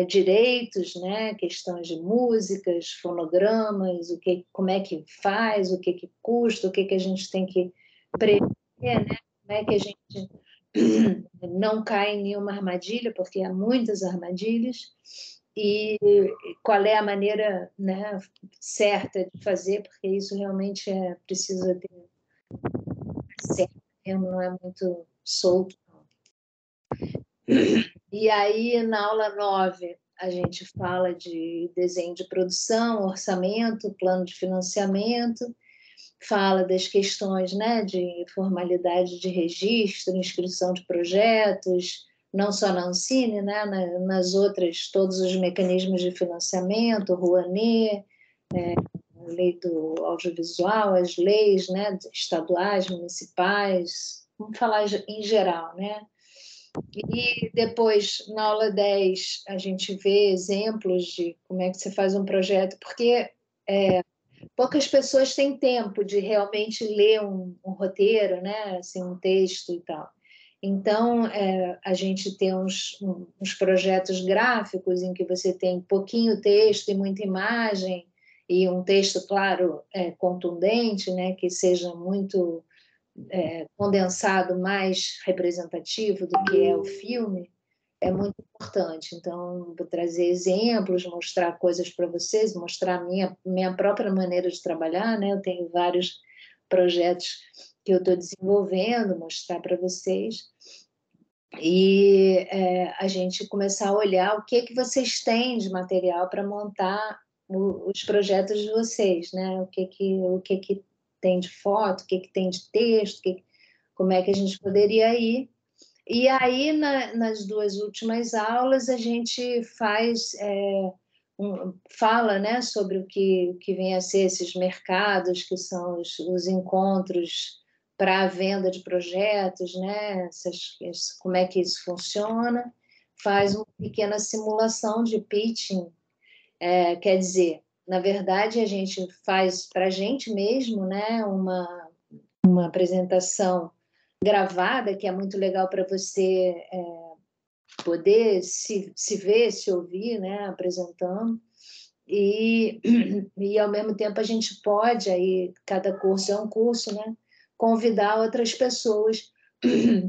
direitos, né? Questões de músicas, fonogramas, como é que faz, o que custa, o que a gente tem que prever, né? Como é que a gente não cai em nenhuma armadilha, porque há muitas armadilhas, e qual é a maneira, né, certa de fazer, porque isso realmente precisa ter certo, não é muito solto. E aí, na aula 9, a gente fala de desenho de produção, orçamento, plano de financiamento, fala das questões, né, de formalidade de registro, inscrição de projetos, não só na Ancine, né, nas outras, todos os mecanismos de financiamento, Rouanet, a lei do audiovisual, as leis, né, estaduais, municipais, vamos falar em geral, né? E depois, na aula 10, a gente vê exemplos de como é que você faz um projeto, porque poucas pessoas têm tempo de realmente ler um roteiro, né? Assim, um texto e tal. Então, a gente tem uns projetos gráficos em que você tem pouquinho texto e muita imagem, e um texto, claro, contundente, né? Que seja muito condensado, mais representativo do que é o filme, é muito importante. Então, vou trazer exemplos, mostrar coisas para vocês, mostrar a minha própria maneira de trabalhar, né? Eu tenho vários projetos que eu estou desenvolvendo, mostrar para vocês. E a gente começar a olhar o que vocês têm de material para montar os projetos de vocês, né? O que tem de foto, o que tem de texto, como é que a gente poderia ir. E aí, nas duas últimas aulas, a gente fala, né, sobre o que vem a ser esses mercados, que são os encontros para a venda de projetos, né, como é que isso funciona, faz uma pequena simulação de pitching, quer dizer, na verdade, a gente faz para a gente mesmo, né, uma apresentação gravada, que é muito legal para você poder se ver, se ouvir, né, apresentando. E ao mesmo tempo a gente pode, aí cada curso é um curso, né, convidar outras pessoas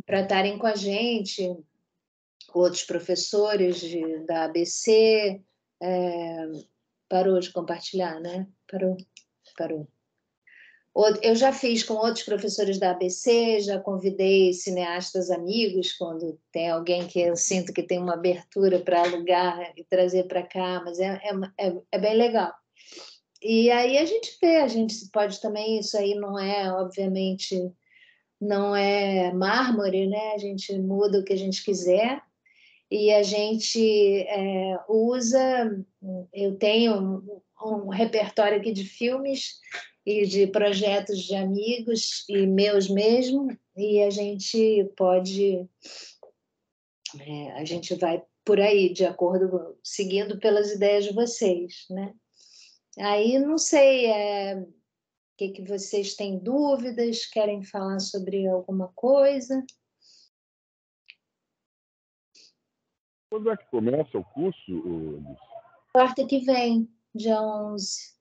para estarem com a gente, outros professores da ABC. Parou de compartilhar, né? Parou. Eu já fiz com outros professores da ABC, já convidei cineastas amigos, quando tem alguém que eu sinto que tem uma abertura para alugar e trazer para cá, mas é bem legal. E aí a gente pode também, isso aí não é, obviamente, não é mármore, né? A gente muda o que a gente quiser e a gente usa, eu tenho um repertório aqui de filmes e de projetos de amigos e meus mesmo, e a gente a gente vai por aí, de acordo, seguindo pelas ideias de vocês, né? Aí, não sei, o que vocês têm dúvidas, querem falar sobre alguma coisa? Quando é que começa o curso, Liz? Quarta que vem, dia 11.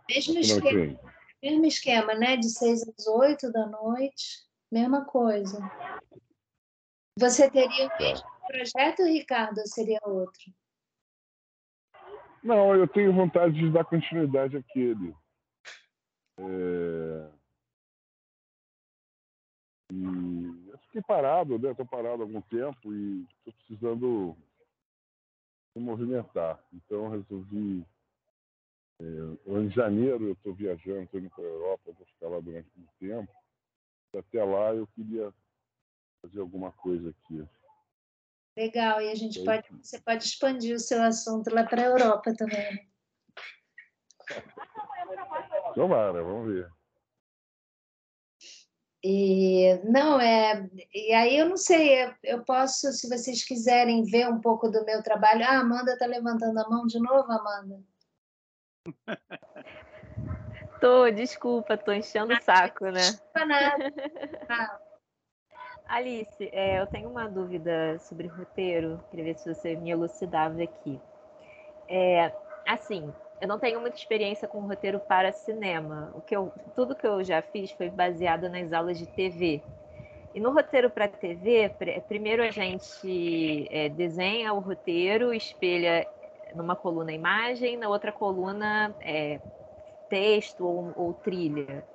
Mesmo esquema, né? De 6 às 8 da noite, mesma coisa. Você teria o mesmo projeto, Ricardo, ou seria outro? Não, eu tenho vontade de dar continuidade àquele. E eu fiquei parado, né? Estou parado há algum tempo e estou precisando me movimentar. Então, resolvi. Em janeiro eu estou viajando, estou indo para a Europa, vou ficar lá durante muito tempo. Até lá eu queria fazer alguma coisa aqui. Legal, e você pode expandir o seu assunto lá para a Europa também, né? Tomara, vamos ver. E aí eu não sei, eu posso, se vocês quiserem ver um pouco do meu trabalho. Ah, a Amanda está levantando a mão de novo, Amanda? Desculpa, tô enchendo o saco, né? Não nada. Ah. Alice, eu tenho uma dúvida sobre roteiro, queria ver se você me elucidava aqui. Assim, eu não tenho muita experiência com roteiro para cinema. Tudo que eu já fiz foi baseado nas aulas de TV. E no roteiro para TV, primeiro a gente desenha o roteiro, espelha numa coluna imagem, na outra coluna texto ou trilha.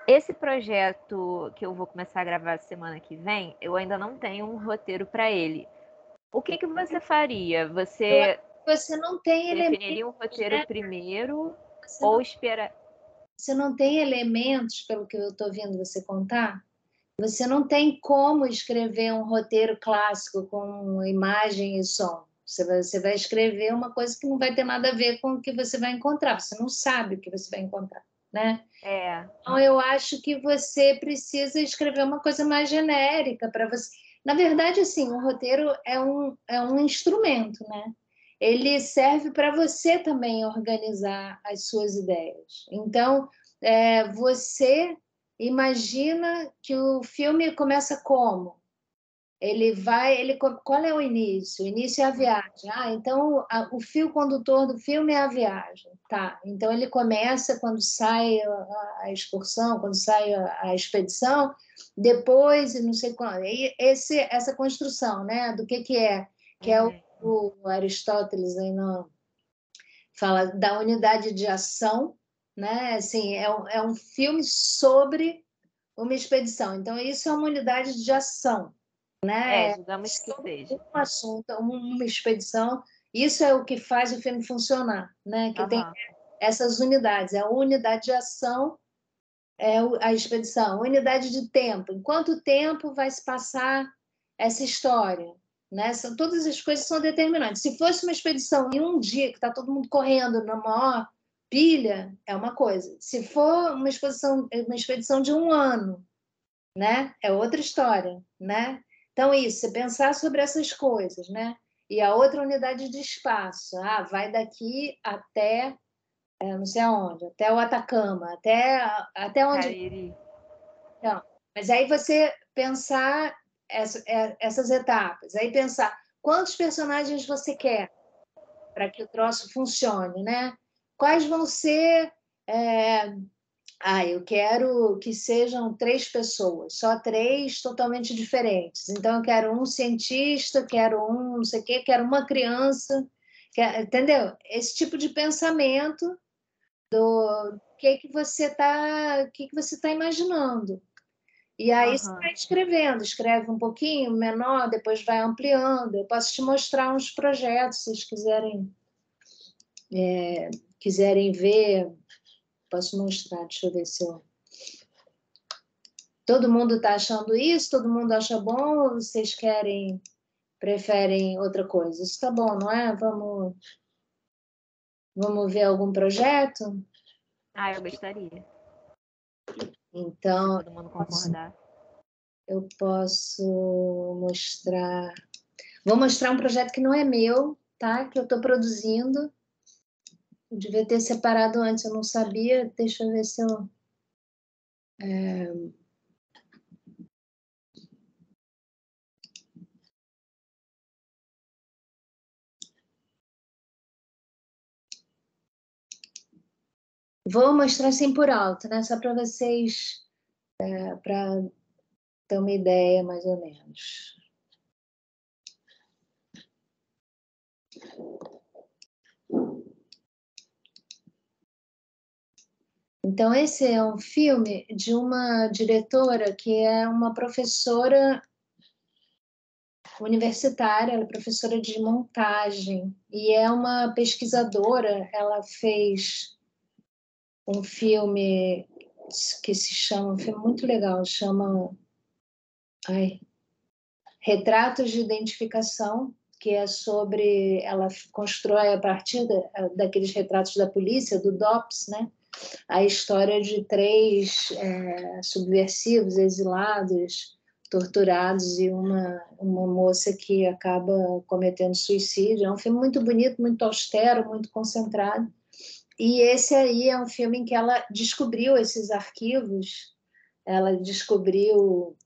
Esse projeto que eu vou começar a gravar semana que vem, eu ainda não tenho um roteiro para ele. O que você faria? Você não tem definiria um roteiro primeiro ou espera? Você não tem elementos, pelo que eu estou vendo você contar? Você não tem como escrever um roteiro clássico com imagem e som. Você vai escrever uma coisa que não vai ter nada a ver com o que você vai encontrar. Você não sabe o que você vai encontrar, né? Então, eu acho que você precisa escrever uma coisa mais genérica para você. Na verdade, assim, o roteiro é um instrumento, né? Ele serve para você também organizar as suas ideias. Então, você imagina que o filme começa como? Qual é o início? O início é a viagem. Então o fio condutor do filme é a viagem. Tá. Então ele começa quando sai a excursão, quando sai a expedição, depois, não sei quando. E essa construção, né? Do que é? Que é o Aristóteles aí fala da unidade de ação, né? Assim, é um filme sobre uma expedição. Então, isso é uma unidade de ação, né? Digamos que seja. Um assunto, uma expedição. Isso é o que faz o filme funcionar, né? Que tem essas unidades. A unidade de ação é a expedição. A unidade de tempo. Em quanto tempo vai se passar essa história? Né? Todas as coisas são determinantes. Se fosse uma expedição em um dia, que está todo mundo correndo na maior pilha, é uma coisa. Se for uma expedição de um ano, né? É outra história, né? Então, isso, você pensar sobre essas coisas, né? E a outra unidade de espaço, vai daqui até, não sei aonde, até o Atacama, até onde... Cariri. Então, mas aí você pensar essas etapas, aí pensar quantos personagens você quer para que o troço funcione, né? Quais vão ser... eu quero que sejam 3 pessoas, só 3 totalmente diferentes. Então, eu quero um cientista, quero um não sei o quê, quero uma criança, entendeu? Esse tipo de pensamento do que você está imaginando. E aí você vai escrevendo, escreve um pouquinho, menor, depois vai ampliando. Eu posso te mostrar uns projetos, se vocês quiserem ver. Posso mostrar, deixa eu ver se eu... Todo mundo está achando isso? Todo mundo acha bom? Ou vocês preferem outra coisa? Isso está bom, não é? Vamos ver algum projeto? Eu gostaria. Então, se todo mundo concordar. Eu posso mostrar... Vou mostrar um projeto que não é meu, tá? Que eu estou produzindo. Eu devia ter separado antes, eu não sabia. Deixa eu ver se eu... Vou mostrar assim por alto, né? Só para vocês, para ter uma ideia, mais ou menos. Então, esse é um filme de uma diretora que é uma professora universitária, ela é professora de montagem e é uma pesquisadora. Ela fez um filme que se chama, um filme muito legal, chama Retratos de Identificação, que é sobre... Ela constrói, a partir daqueles retratos da polícia, do DOPS, né? A história de 3 subversivos, exilados, torturados, e uma moça que acaba cometendo suicídio. É um filme muito bonito, muito austero, muito concentrado. E esse aí é um filme em que ela descobriu esses arquivos, ela descobriu...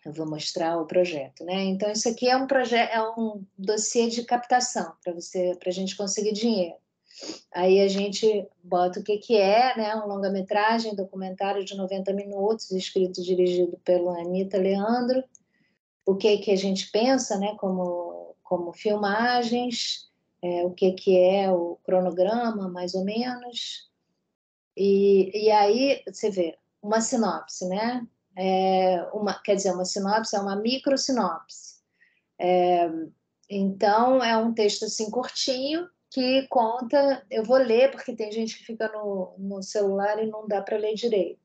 Eu vou mostrar o projeto, né? Então, isso aqui é um projeto, é um dossiê de captação para a gente conseguir dinheiro. Aí a gente bota o que é, né? Um longa-metragem, documentário de 90 minutos, escrito e dirigido pela Anita Leandro. O que a gente pensa, né? Como filmagens, o que é o cronograma, mais ou menos. E aí você vê uma sinopse, né? Quer dizer, uma sinopse é uma microsinopse. Então, é um texto assim curtinho que conta... Eu vou ler, porque tem gente que fica no celular e não dá para ler direito.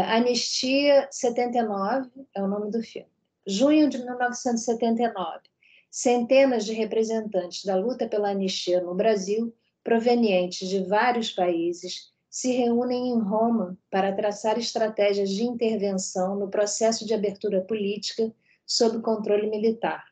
Anistia 79 é o nome do filme. Junho de 1979. Centenas de representantes da luta pela anistia no Brasil, provenientes de vários países, se reúnem em Roma para traçar estratégias de intervenção no processo de abertura política sob controle militar.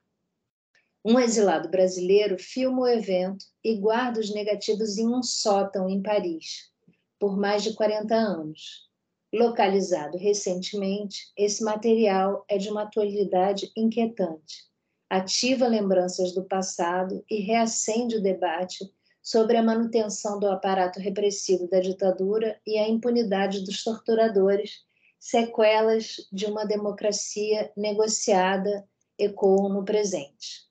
Um exilado brasileiro filma o evento e guarda os negativos em um sótão em Paris, por mais de 40 anos. Localizado recentemente, esse material é de uma atualidade inquietante. Ativa lembranças do passado e reacende o debate sobre a manutenção do aparato repressivo da ditadura e a impunidade dos torturadores, sequelas de uma democracia negociada ecoam no presente.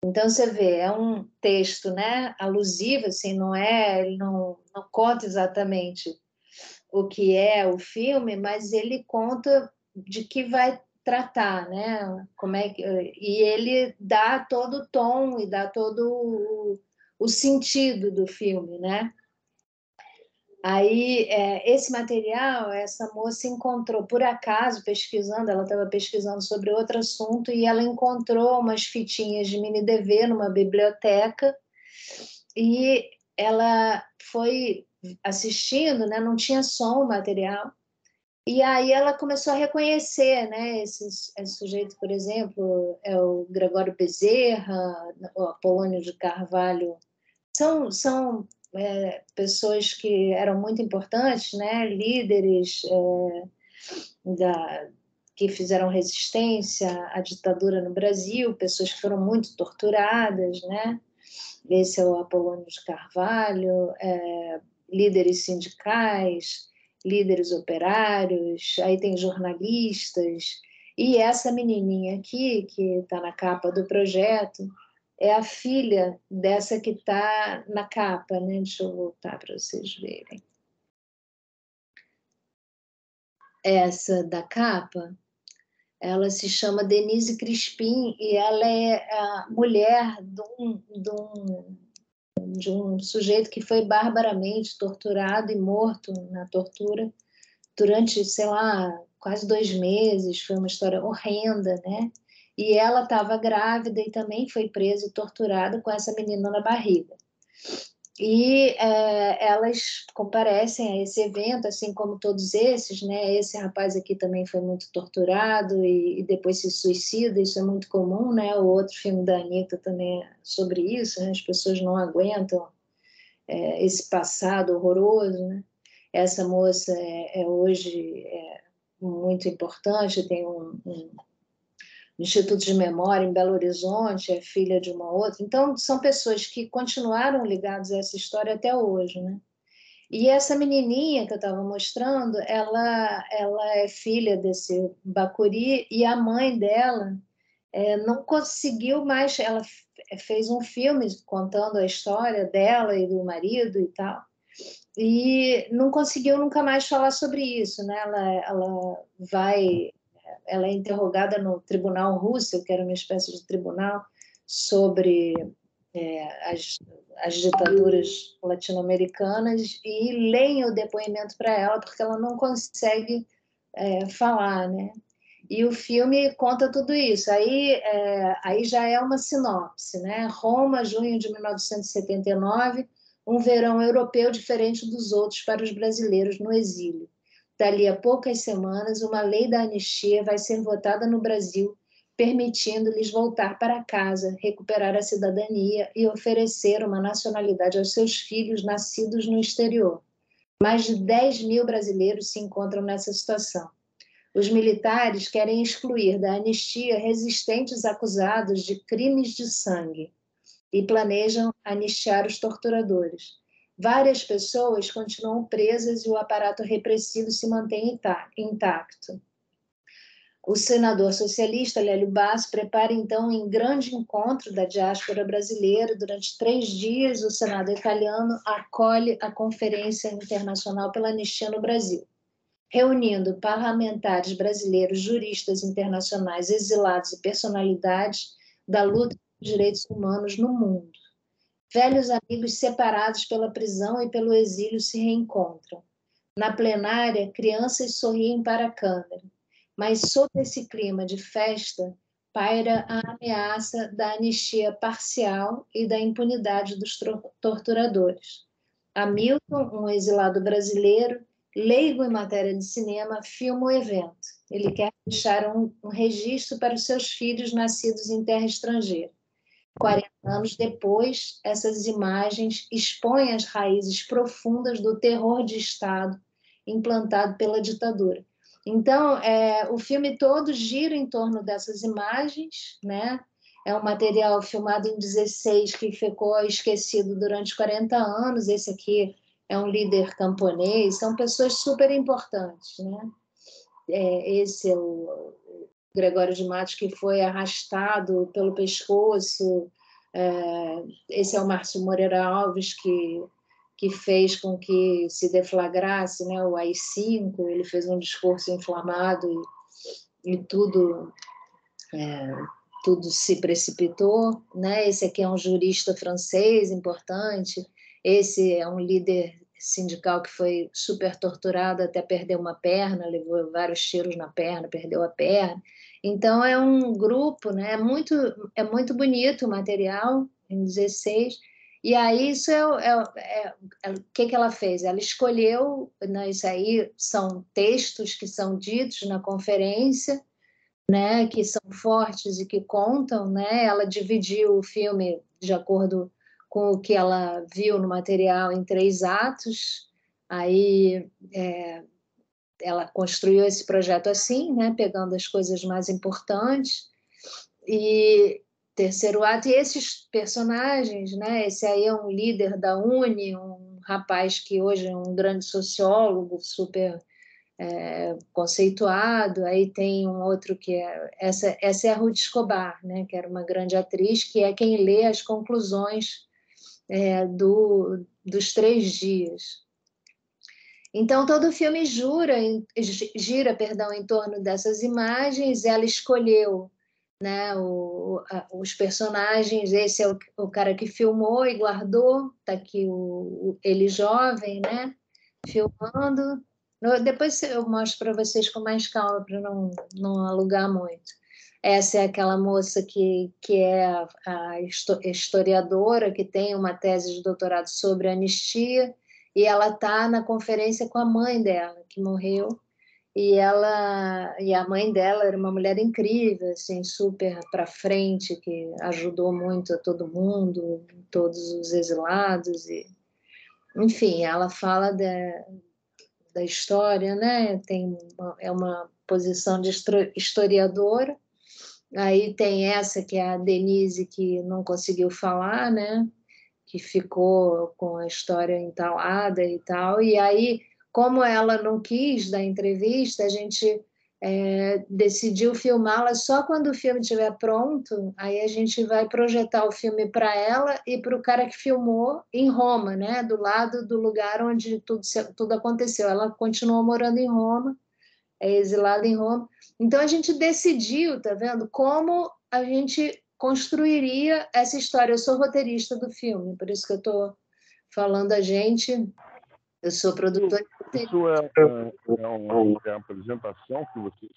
Então, você vê, é um texto, né, alusivo, assim, ele não conta exatamente o que é o filme, mas ele conta de que vai tratar, né? E ele dá todo o tom e dá todo o sentido do filme, né? Aí, esse material, essa moça encontrou, por acaso, pesquisando, ela estava pesquisando sobre outro assunto, e ela encontrou umas fitinhas de mini-DV numa biblioteca, e ela foi assistindo, né? Não tinha som o material, e aí ela começou a reconhecer, né? Esse sujeito, por exemplo, é o Gregório Bezerra, o Apolônio de Carvalho, são pessoas que eram muito importantes, né? Líderes que fizeram resistência à ditadura no Brasil, pessoas que foram muito torturadas, né? Esse é o Apolônio de Carvalho, líderes sindicais, líderes operários, aí tem jornalistas, e essa menininha aqui, que está na capa do projeto, é a filha dessa que está na capa, né? Deixa eu voltar para vocês verem. Essa da capa, ela se chama Denise Crispim e ela é a mulher de um sujeito que foi barbaramente torturado e morto na tortura durante, sei lá, quase 2 meses. Foi uma história horrenda, né? E ela estava grávida e também foi presa e torturada com essa menina na barriga. E elas comparecem a esse evento, assim como todos esses, né? Esse rapaz aqui também foi muito torturado e depois se suicida, isso é muito comum, né? O outro filme da Anitta também é sobre isso, né? As pessoas não aguentam esse passado horroroso, né? Essa moça hoje muito importante, tem um Instituto de Memória em Belo Horizonte, é filha de uma outra. Então, são pessoas que continuaram ligadas a essa história até hoje, né? E essa menininha que eu estava mostrando, ela é filha desse bacuri e a mãe dela não conseguiu mais. Ela fez um filme contando a história dela e do marido e tal, e não conseguiu nunca mais falar sobre isso, né? Ela é interrogada no Tribunal Russell, que era uma espécie de tribunal sobre as ditaduras latino-americanas, e leem o depoimento para ela porque ela não consegue falar, né? E o filme conta tudo isso. Aí já é uma sinopse, né? Roma, junho de 1979, um verão europeu diferente dos outros para os brasileiros no exílio. Dali a poucas semanas, uma lei da anistia vai ser votada no Brasil, permitindo-lhes voltar para casa, recuperar a cidadania e oferecer uma nacionalidade aos seus filhos nascidos no exterior. Mais de 10 mil brasileiros se encontram nessa situação. Os militares querem excluir da anistia resistentes acusados de crimes de sangue e planejam anistiar os torturadores. Várias pessoas continuam presas e o aparato repressivo se mantém intacto. O senador socialista Lélio Basso prepara, então, um grande encontro da diáspora brasileira. Durante 3 dias, o Senado italiano acolhe a Conferência Internacional pela Anistia no Brasil, reunindo parlamentares brasileiros, juristas internacionais, exilados e personalidades da luta por direitos humanos no mundo. Velhos amigos separados pela prisão e pelo exílio se reencontram. Na plenária, crianças sorriem para a câmera, mas sob esse clima de festa paira a ameaça da anistia parcial e da impunidade dos torturadores. Hamilton, um exilado brasileiro, leigo em matéria de cinema, filma o evento. Ele quer deixar um registro para os seus filhos nascidos em terra estrangeira. 40 anos depois, essas imagens expõem as raízes profundas do terror de Estado implantado pela ditadura. Então, o filme todo gira em torno dessas imagens, né? É um material filmado em 16 que ficou esquecido durante 40 anos. Esse aqui é um líder camponês, são pessoas super importantes, né? Esse é o Gregório de Matos, que foi arrastado pelo pescoço. Esse é o Márcio Moreira Alves, que fez com que se deflagrasse, né, o AI-5. Ele fez um discurso inflamado e tudo se precipitou, né? Esse aqui é um jurista francês importante. Esse é um líder sindical que foi super torturado até perder uma perna, levou vários tiros na perna, perdeu a perna. Então é um grupo, né? É muito bonito o material em 16. E aí isso o que ela fez? Ela escolheu, né, isso aí são textos que são ditos na conferência, né, que são fortes e que contam, né? Ela dividiu o filme de acordo com o que ela viu no material em 3 atos. Aí ela construiu esse projeto assim, né, pegando as coisas mais importantes. E terceiro ato, e esses personagens, né? Esse aí é um líder da UNE, um rapaz que hoje é um grande sociólogo, super conceituado. Aí tem um outro que essa é a Ruth Escobar, né, que era uma grande atriz, que é quem lê as conclusões dos 3 dias. Então todo o filme gira em torno dessas imagens. Ela escolheu, né, os personagens. Esse é o cara que filmou e guardou. Está aqui ele jovem, né, filmando. Depois eu mostro para vocês com mais calma, para não alugar muito. Essa é aquela moça que é a historiadora, que tem uma tese de doutorado sobre anistia, e ela está na conferência com a mãe dela, que morreu. E a mãe dela era uma mulher incrível, assim, super para frente, que ajudou muito a todo mundo, todos os exilados. Enfim, ela fala da história, né? É uma posição de historiadora. Aí tem essa que é a Denise, que não conseguiu falar, né? Que ficou com a história entalada e tal. E aí, como ela não quis dar entrevista, a gente decidiu filmá-la só quando o filme estiver pronto. Aí a gente vai projetar o filme para ela e para o cara que filmou em Roma, né? Do lado do lugar onde tudo aconteceu. Ela continuou morando em Roma, é exilada em Roma. Então a gente decidiu, tá vendo, como a gente construiria essa história. Eu sou roteirista do filme, por isso que eu estou falando a gente. Eu sou produtora. Isso é uma apresentação que vocês...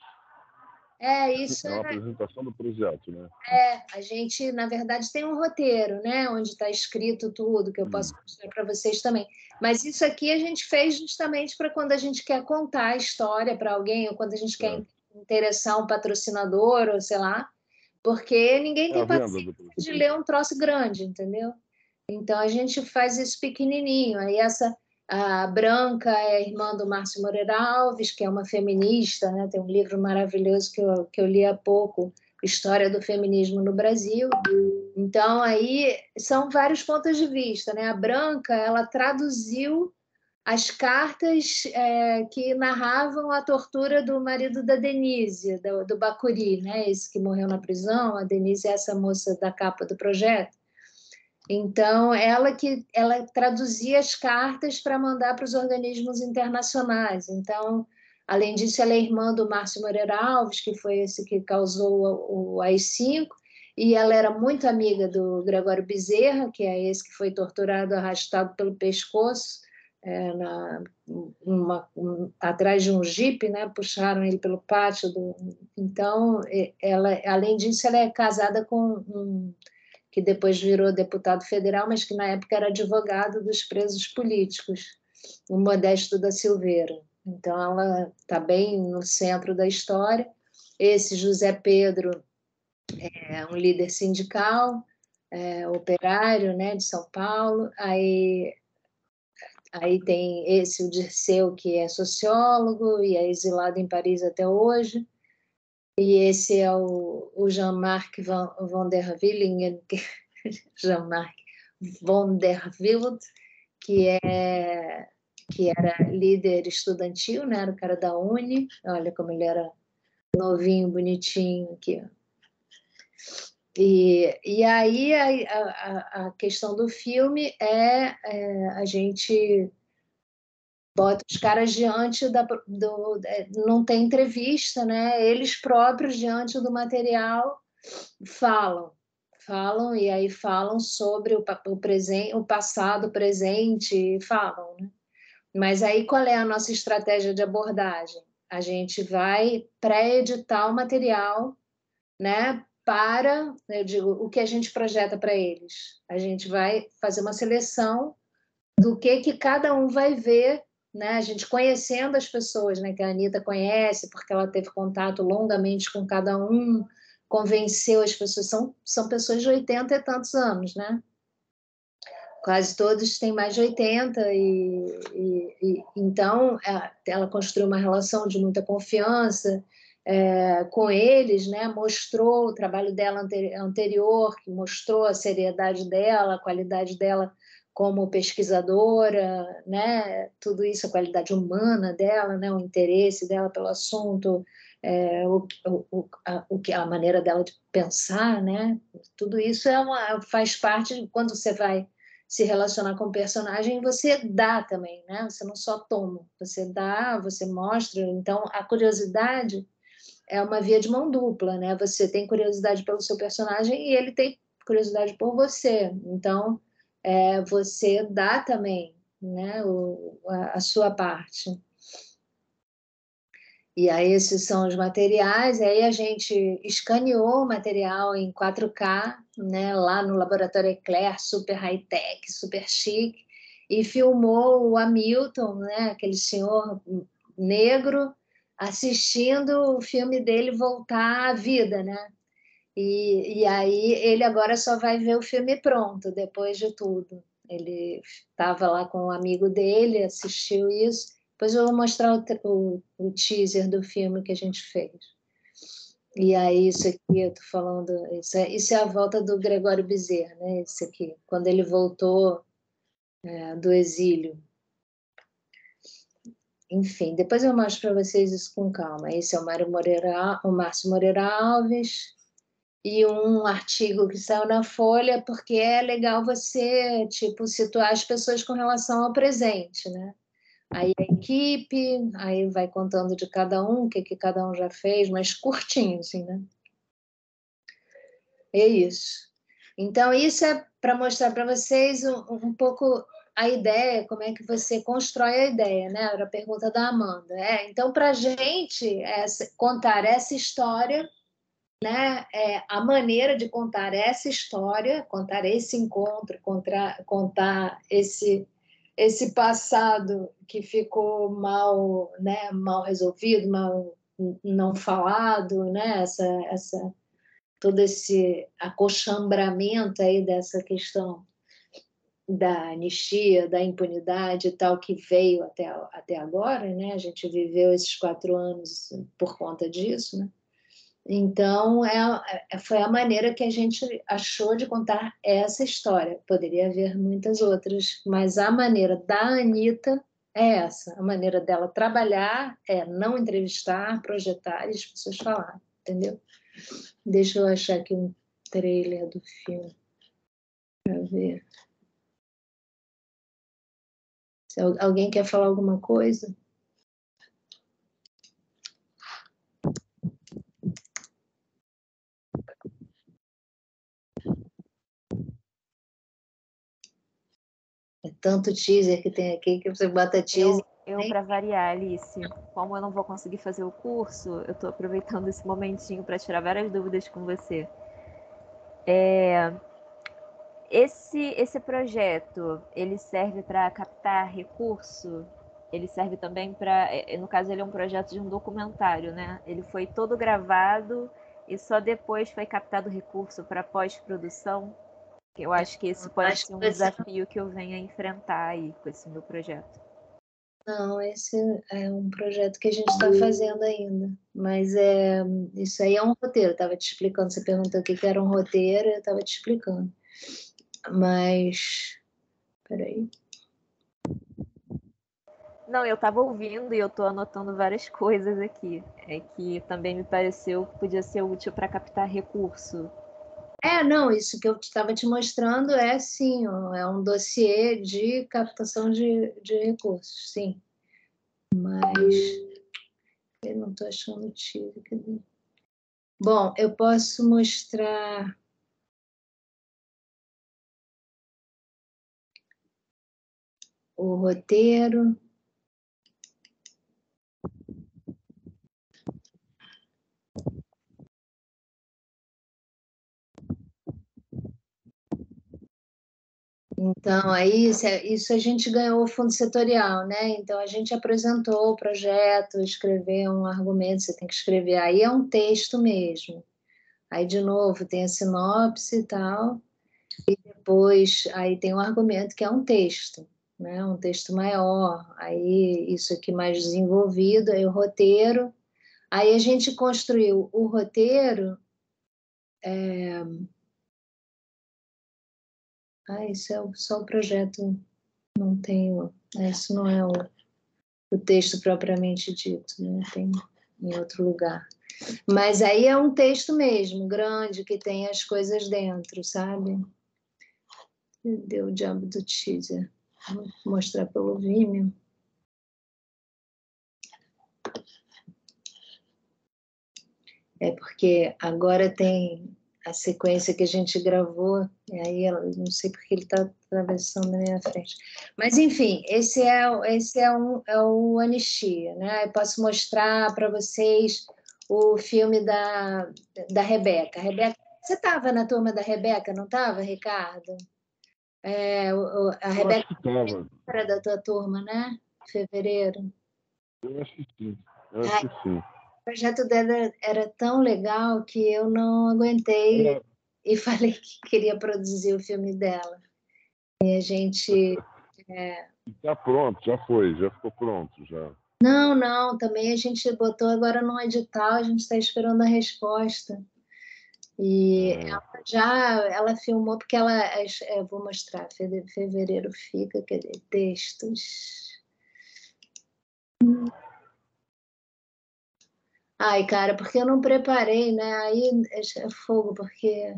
Isso é uma apresentação do projeto, né? A gente, na verdade, tem um roteiro, né? Onde está escrito tudo, que eu posso mostrar para vocês também. Mas isso aqui a gente fez justamente para quando a gente quer contar a história para alguém, ou quando a gente quer interessar um patrocinador, ou sei lá, porque ninguém tem paciência de ler um troço grande, entendeu? Então a gente faz isso pequenininho. Aí a Branca é a irmã do Márcio Moreira Alves, que é uma feminista, né? Tem um livro maravilhoso que eu li há pouco, História do Feminismo no Brasil. Então aí são vários pontos de vista, né? A Branca, ela traduziu as cartas que narravam a tortura do marido da Denise, do Bacuri, né? Esse que morreu na prisão. A Denise é essa moça da capa do projeto. Então, ela traduzia as cartas para mandar para os organismos internacionais. Então, além disso, ela é irmã do Márcio Moreira Alves, que foi esse que causou o AI-5, e ela era muito amiga do Gregório Bezerra, que é esse que foi torturado, arrastado pelo pescoço, atrás de um jipe, né? Puxaram ele pelo pátio. Então, além disso, ela é casada com que depois virou deputado federal, mas que na época era advogado dos presos políticos, o Modesto da Silveira. Então, ela está bem no centro da história. Esse José Pedro é um líder sindical, operário, né, de São Paulo. Aí tem esse, o Dirceu, que é sociólogo e é exilado em Paris até hoje. E esse é o Jean-Marc van der Willingen, Jean-Marc von der Wild, que era líder estudantil, né? Era o cara da Uni. Olha como ele era novinho, bonitinho aqui. E aí a questão do filme a gente bota os caras diante não tem entrevista, né? Eles próprios diante do material falam e aí falam sobre o presente, o passado, o presente, falam, né? Mas aí qual é a nossa estratégia de abordagem? A gente vai pré-editar o material, né? Eu digo, o que a gente projeta para eles. A gente vai fazer uma seleção do que cada um vai ver, né? A gente conhecendo as pessoas, né? Que a Anitta conhece, porque ela teve contato longamente com cada um, convenceu as pessoas. São pessoas de 80 e tantos anos, né? Quase todos têm mais de 80 então ela construiu uma relação de muita confiança com eles, né? Mostrou o trabalho dela anterior, que mostrou a seriedade dela, a qualidade dela como pesquisadora, né? Tudo isso, a qualidade humana dela, né? O interesse dela pelo assunto, a maneira dela de pensar, né? Tudo isso faz parte de quando você vai se relacionar com o personagem, você dá também, né? Você não só toma, você dá, você mostra. Então, a curiosidade é uma via de mão dupla, né? Você tem curiosidade pelo seu personagem e ele tem curiosidade por você. Então, você dá também, né? A sua parte. E aí esses são os materiais, aí a gente escaneou o material em 4K, né, lá no Laboratório Eclair, super high-tech, super chique, e filmou o Hamilton, né, aquele senhor negro, assistindo o filme dele voltar à vida, né? E aí ele agora só vai ver o filme pronto, depois de tudo. Ele estava lá com um amigo dele, assistiu isso. Depois eu vou mostrar o teaser do filme que a gente fez. E aí, isso aqui, eu tô falando, isso é a volta do Gregório Bezerra, né? Isso aqui, quando ele voltou do exílio. Enfim, depois eu mostro para vocês isso com calma. Esse é o Márcio Moreira Alves, e um artigo que saiu na Folha, porque é legal você, tipo, situar as pessoas com relação ao presente, né? Aí a equipe, aí vai contando de cada um, o que cada um já fez, mas curtinho, assim, né? É isso. Então, isso é para mostrar para vocês um pouco a ideia, como é que você constrói a ideia, né? Era a pergunta da Amanda. Então, para a gente contar essa história, né? A maneira de contar essa história, contar esse encontro, contar esse passado que ficou mal, né? Mal resolvido, mal não falado, né? Todo esse acolchambramento aí dessa questão da anistia, da impunidade e tal, que veio até agora, né? A gente viveu esses 4 anos por conta disso, né? Então, foi a maneira que a gente achou de contar essa história. Poderia haver muitas outras, mas a maneira da Anitta é essa. A maneira dela trabalhar é não entrevistar, projetar e as pessoas falarem, entendeu? Deixa eu achar aqui um trailer do filme para ver. Se alguém quer falar alguma coisa? É tanto teaser que tem aqui que você bota teaser. Eu para variar, Alice, como eu não vou conseguir fazer o curso, eu estou aproveitando esse momentinho para tirar várias dúvidas com você. Esse projeto, ele serve para captar recurso? Ele serve também para... No caso, ele é um projeto de um documentário, né? Ele foi todo gravado e só depois foi captado recurso para pós-produção? Eu acho que esse pode ser um desafio que eu venha enfrentar aí com esse meu projeto. Não, esse é um projeto que a gente está fazendo ainda, mas isso aí é um roteiro, eu estava te explicando, você perguntou o que era um roteiro, eu estava te explicando, mas, peraí. Não, eu estava ouvindo e eu estou anotando várias coisas aqui, que também me pareceu que podia ser útil para captar recurso. Não, isso que eu estava te mostrando sim, é um dossiê de captação de recursos, sim. Mas eu não estou achando o tiro. Bom, eu posso mostrar o roteiro. Então, aí isso a gente ganhou o fundo setorial, né? Então, a gente apresentou o projeto, escreveu um argumento, você tem que escrever. Aí é um texto mesmo. Aí, de novo, tem a sinopse e tal. E depois, aí tem um argumento que é um texto, né? Um texto maior. Aí, isso aqui mais desenvolvido, aí o roteiro. Aí, a gente construiu o roteiro... isso é só o projeto, não tenho... Isso não é o texto propriamente dito, né? Tem em outro lugar. Mas aí é um texto mesmo, grande, que tem as coisas dentro, sabe? Deu o diabo do teaser. Vou mostrar pelo Vimeo. Porque agora tem a sequência que a gente gravou, e aí eu não sei porque ele está atravessando na minha frente. Mas, enfim, esse é o Anistia, né? Eu posso mostrar para vocês o filme da Rebeca. Você estava na turma da Rebeca, não estava, Ricardo? A Rebeca era da tua turma, né? Fevereiro. Eu acho que sim. O projeto dela era tão legal que eu não aguentei e falei que queria produzir o filme dela. E a gente... Está pronto, já ficou pronto, já. Não, também a gente botou agora no edital, a gente está esperando a resposta. E ela filmou, porque vou mostrar, fevereiro fica, quer dizer, textos... Ai, cara, porque eu não preparei, né? Aí é fogo, porque...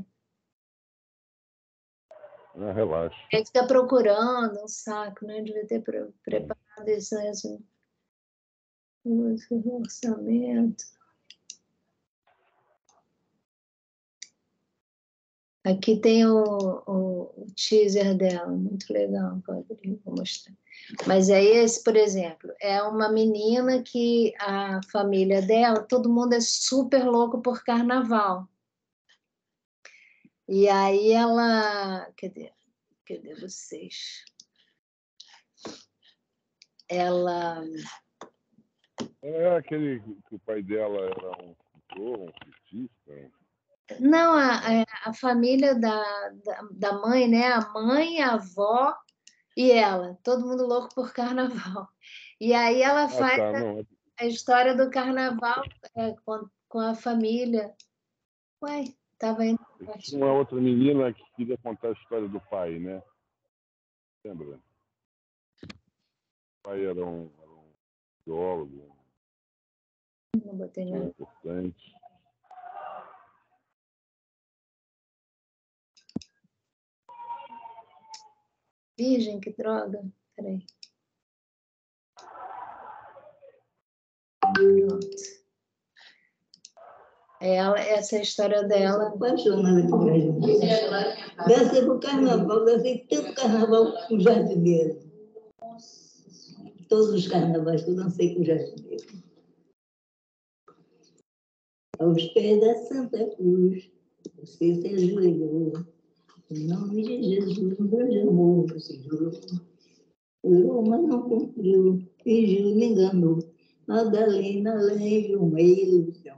Relaxa. Aí fica procurando, um saco, né? Devia ter preparado isso, né? Esse orçamento. Aqui tem o teaser dela, muito legal, vou mostrar. Mas aí esse, por exemplo, é uma menina que a família dela, todo mundo é super louco por carnaval. E aí ela... Cadê vocês? Ela... É aquele que o pai dela era um pintor, um artista. Não, a família da mãe, né? A mãe, a avó e ela. Todo mundo louco por carnaval. E aí ela faz a história do carnaval com a família. Ué, estava indo. Tinha uma outra menina que queria contar a história do pai, né? Lembra? O pai era um biólogo. Não botei nada. Importante. Virgem, que droga. Peraí. Pronto. Essa é a história dela. Apaixonada por jardineiro. Dancei pro carnaval, dancei tanto carnaval com jardineiro. Todos os carnavais que eu dancei com jardineiro. Aos pés da Santa Cruz, você se ajoelhou. Em nome de Jesus, um grande amor você jurou. Jurou, mas não cumpriu. Fingiu, me enganou. Madalena, além de uma ilusão.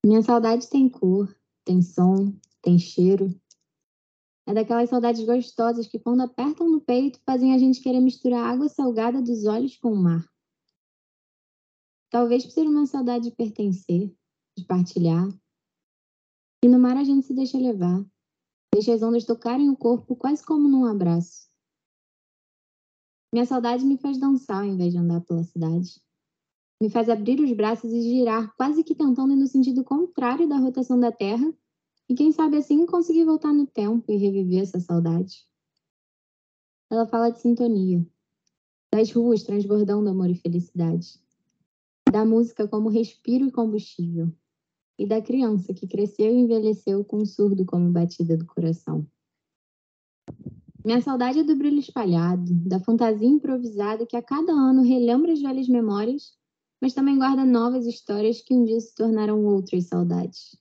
Minha saudade tem cor, tem som, tem cheiro. É daquelas saudades gostosas que, quando apertam no peito, fazem a gente querer misturar a água salgada dos olhos com o mar. Talvez por ser uma saudade de pertencer, de partilhar. E no mar a gente se deixa levar. Deixa as ondas tocarem o corpo quase como num abraço. Minha saudade me faz dançar ao invés de andar pela cidade. Me faz abrir os braços e girar, quase que tentando ir no sentido contrário da rotação da Terra, e quem sabe assim conseguir voltar no tempo e reviver essa saudade. Ela fala de sintonia, das ruas transbordando amor e felicidade, da música como respiro e combustível, e da criança que cresceu e envelheceu com um surdo como batida do coração. Minha saudade é do brilho espalhado, da fantasia improvisada que a cada ano relembra as velhas memórias, mas também guarda novas histórias que um dia se tornaram outras saudades.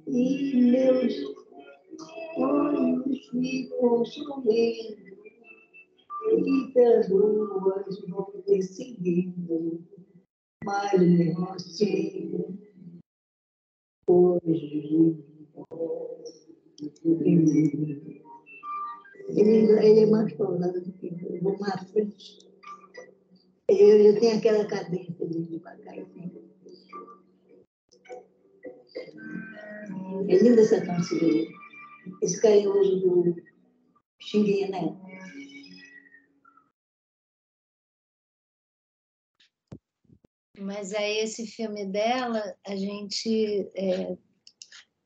E meus olhos ficam sorrindo, e pelas ruas vão te seguindo, mas mesmo assim, hoje, ele é mais pausado do que eu, vou mais à frente. Eu tenho aquela cadência de devagar, assim. É linda essa canção dele. Esse carinhoso do Xinguinha, né? Mas aí esse filme dela, a gente...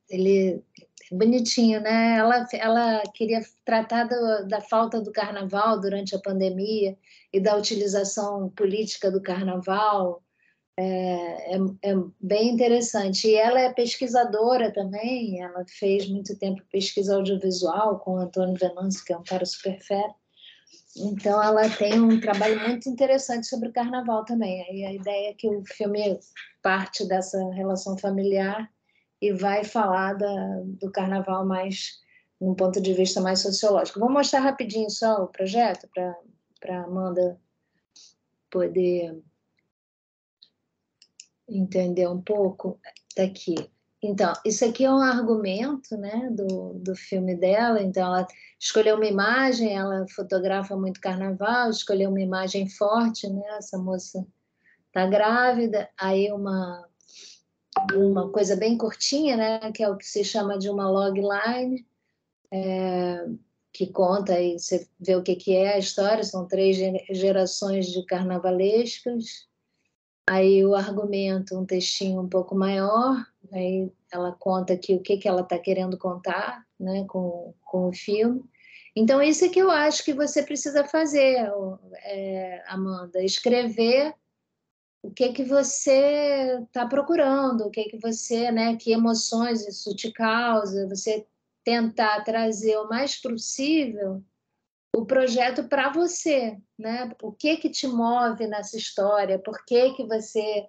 ele é bonitinho, né? Ela queria tratar da falta do carnaval durante a pandemia e da utilização política do carnaval. É bem interessante. E ela é pesquisadora também, ela fez muito tempo pesquisa audiovisual com o Antônio Venâncio, que é um cara super fera. Então, ela tem um trabalho muito interessante sobre o carnaval também. E a ideia é que o filme parte dessa relação familiar e vai falar do carnaval mais, num ponto de vista mais sociológico. Vou mostrar rapidinho só o projeto para a Amanda poder entender um pouco. Daqui. Então, isso aqui é um argumento, né, do filme dela. Então, ela escolheu uma imagem, ela fotografa muito carnaval, escolheu uma imagem forte, né? Essa moça está grávida, aí uma coisa bem curtinha, né, que é o que se chama de uma logline, que conta e você vê o que é a história, são 3 gerações de carnavalescas. Aí o argumento, um textinho um pouco maior, aí ela conta aqui o que ela está querendo contar, né, com o filme. Então, isso é que eu acho que você precisa fazer, Amanda, escrever o que você está procurando, o que você, né, que emoções isso te causa, você tentar trazer o mais possível o projeto para você, né? O que te move nessa história? Por que você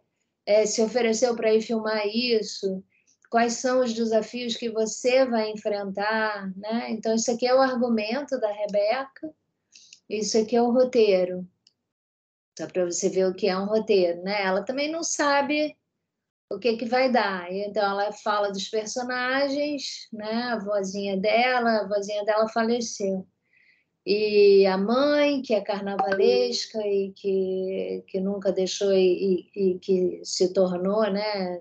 se ofereceu para ir filmar isso? Quais são os desafios que você vai enfrentar, né? Então, isso aqui é o argumento da Rebeca, isso aqui é o roteiro. Só para você ver o que é um roteiro, né? Ela também não sabe o que vai dar. Então, ela fala dos personagens, né? A vozinha dela faleceu. E a mãe, que é carnavalesca e que nunca deixou e que se tornou, né,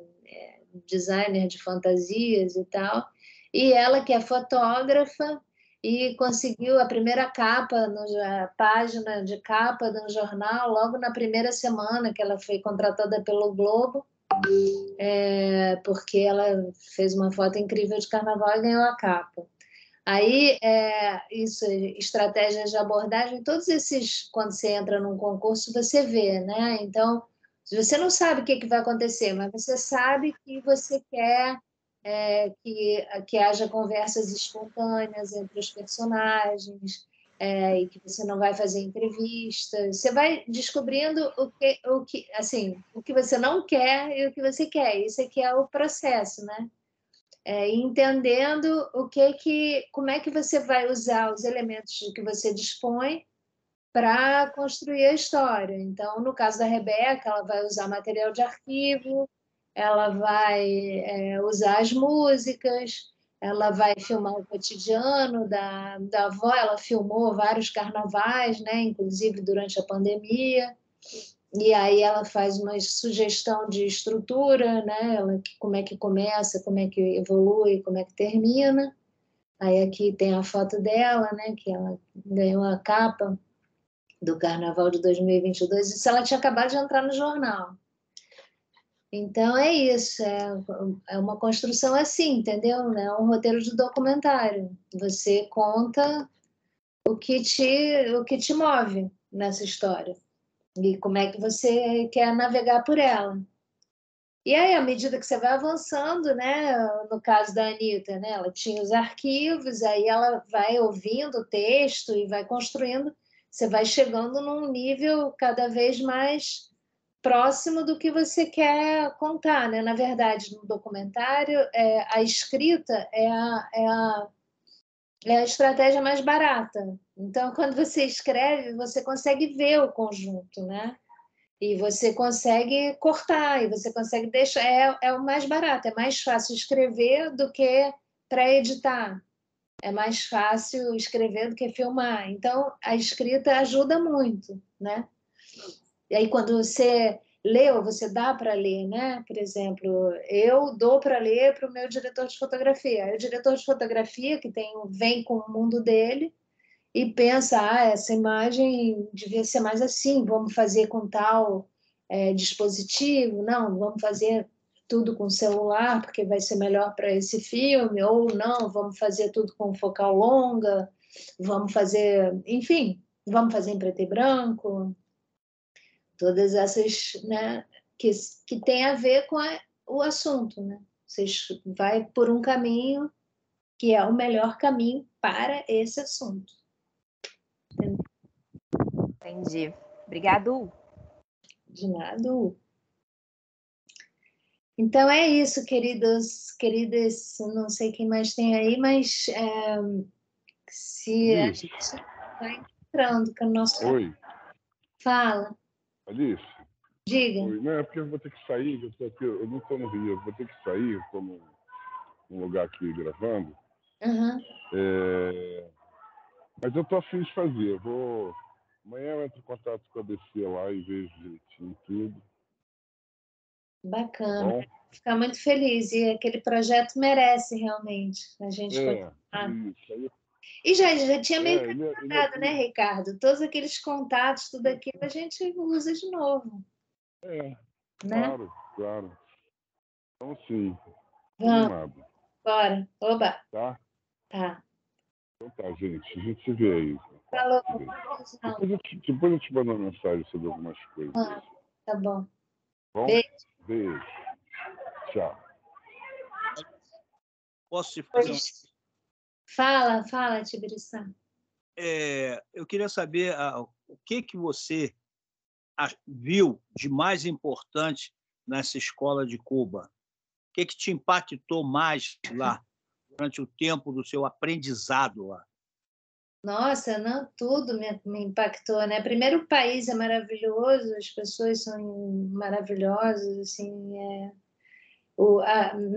designer de fantasias e tal. E ela, que é fotógrafa e conseguiu a primeira capa, a página de capa do jornal, logo na primeira semana que ela foi contratada pelo Globo, porque ela fez uma foto incrível de carnaval e ganhou a capa. Aí, isso, estratégias de abordagem, todos esses, quando você entra num concurso, você vê, né? Então, você não sabe o que vai acontecer, mas você sabe que você quer que haja conversas espontâneas entre os personagens, e que você não vai fazer entrevistas. Você vai descobrindo o que você não quer e o que você quer. Isso aqui é o processo, né? Entendendo como é que você vai usar os elementos de que você dispõe para construir a história. Então, no caso da Rebeca, ela vai usar material de arquivo, ela vai usar as músicas, ela vai filmar o cotidiano da avó, ela filmou vários carnavais, né, inclusive durante a pandemia. E aí ela faz uma sugestão de estrutura, né? Como é que começa, como é que evolui, como é que termina. Aí aqui tem a foto dela, né? Que ela ganhou a capa do Carnaval de 2022. Isso ela tinha acabado de entrar no jornal. Então é isso, é uma construção assim, entendeu? É um roteiro de documentário. Você conta o que te move nessa história. E como é que você quer navegar por ela. E aí, à medida que você vai avançando, né, no caso da Anitta, né, ela tinha os arquivos, aí ela vai ouvindo o texto e vai construindo, você vai chegando num nível cada vez mais próximo do que você quer contar, né? Na verdade, no documentário, a escrita é a estratégia mais barata. Então, quando você escreve, você consegue ver o conjunto, né? E você consegue cortar, e você consegue deixar. É o mais barato, é mais fácil escrever do que para editar. É mais fácil escrever do que filmar. Então, a escrita ajuda muito, né? E aí, quando você lê, ou você dá para ler, né? Por exemplo, eu dou para ler para o meu diretor de fotografia. Aí, o diretor de fotografia, que vem com o mundo dele, e pensa, essa imagem devia ser mais assim, vamos fazer com tal dispositivo, não, vamos fazer tudo com celular, porque vai ser melhor para esse filme, ou não, vamos fazer tudo com focal longa, vamos fazer, enfim, vamos fazer em preto e branco, todas essas, né, que tem a ver com o assunto, né? Você vai por um caminho que é o melhor caminho para esse assunto. Entendi. Obrigado. De nada. Então é isso, queridas, não sei quem mais tem aí, mas se a gente vai entrando com o nosso... Oi. Fala. Alice. Diga. Oi. Não, é porque eu vou ter que sair, eu não estou no Rio, eu vou ter que sair, um lugar aqui gravando. Uhum. Mas eu tô afim de fazer. Amanhã eu entro em contato com a BC lá e vejo direitinho tudo. Bacana. Bom? Ficar muito feliz. E aquele projeto merece realmente a gente continuar. Isso aí. E já tinha meio ele caminhado, né, Ricardo? Todos aqueles contatos, tudo aquilo, a gente usa de novo. Né? Claro. Então, sim. Vamos. Bora. Oba. Tá? Tá. Então tá, gente. A gente se vê aí. Falou. Depois eu te mando uma mensagem sobre algumas coisas. Tá bom. Bom? Beijo. Tchau. Posso te fazer Fala, Tibiriçá. Eu queria saber o que você viu de mais importante nessa escola de Cuba. O que te impactou mais lá, durante o tempo do seu aprendizado lá? Nossa, não, tudo me impactou, né? Primeiro, o país é maravilhoso, as pessoas são maravilhosas, assim,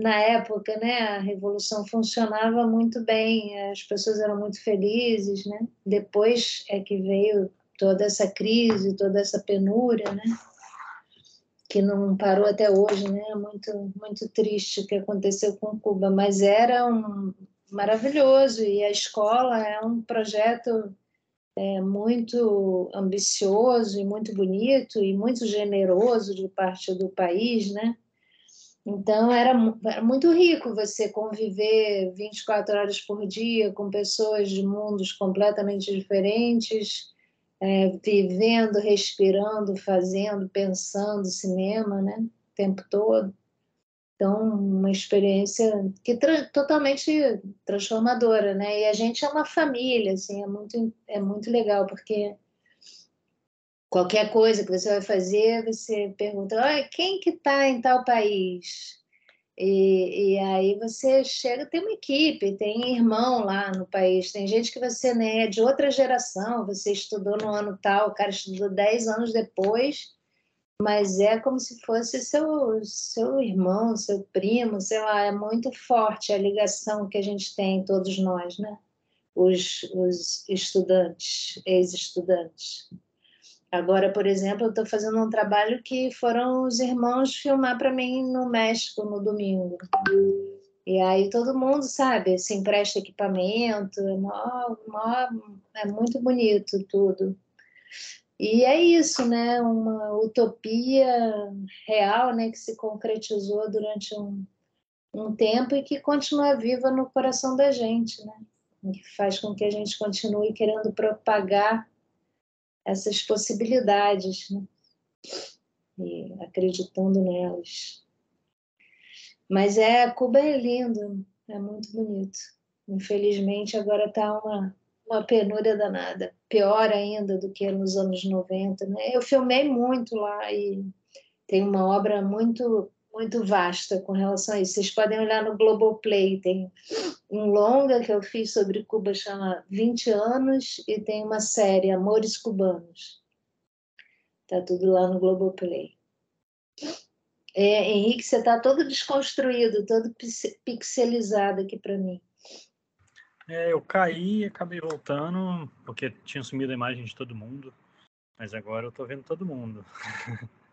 na época, né, a revolução funcionava muito bem, as pessoas eram muito felizes, né? Depois é que veio toda essa crise, toda essa penúria, né? Que não parou até hoje, né? Muito triste o que aconteceu com Cuba, mas era maravilhoso, e a escola é um projeto muito ambicioso e muito bonito e muito generoso de parte do país, né? Então, era muito rico você conviver 24 horas por dia com pessoas de mundos completamente diferentes, vivendo, respirando, fazendo, pensando cinema, né? O tempo todo. Então, uma experiência totalmente transformadora, né? E a gente é uma família, assim, é muito legal, porque qualquer coisa que você vai fazer, você pergunta, quem que está em tal país? E aí você chega, tem uma equipe, tem irmão lá no país, tem gente que você nem é de outra geração, você estudou no ano tal, o cara estudou 10 anos depois, mas é como se fosse seu irmão, seu primo, sei lá, é muito forte a ligação que a gente tem, todos nós, né? Os estudantes, ex-estudantes. Agora, por exemplo, eu estou fazendo um trabalho que foram os irmãos filmar para mim no México no domingo. E aí todo mundo, sabe, se empresta equipamento, é muito bonito tudo. E é isso, né? Uma utopia real, né? Que se concretizou durante um tempo e que continua viva no coração da gente, né? E que faz com que a gente continue querendo propagar essas possibilidades, né? E acreditando nelas. Mas Cuba é lindo, é muito bonito. Infelizmente, agora está uma penúria danada, pior ainda do que nos anos 90, né? Eu filmei muito lá e tem uma obra muito vasta com relação a isso. Vocês podem olhar no Globoplay, tem um longa que eu fiz sobre Cuba, chama 20 anos, e tem uma série, Amores Cubanos. Tá tudo lá no Globoplay. Henrique, você está todo desconstruído, todo pixelizado aqui para mim. Eu caí e acabei voltando, porque tinha sumido a imagem de todo mundo. Mas agora eu tô vendo todo mundo.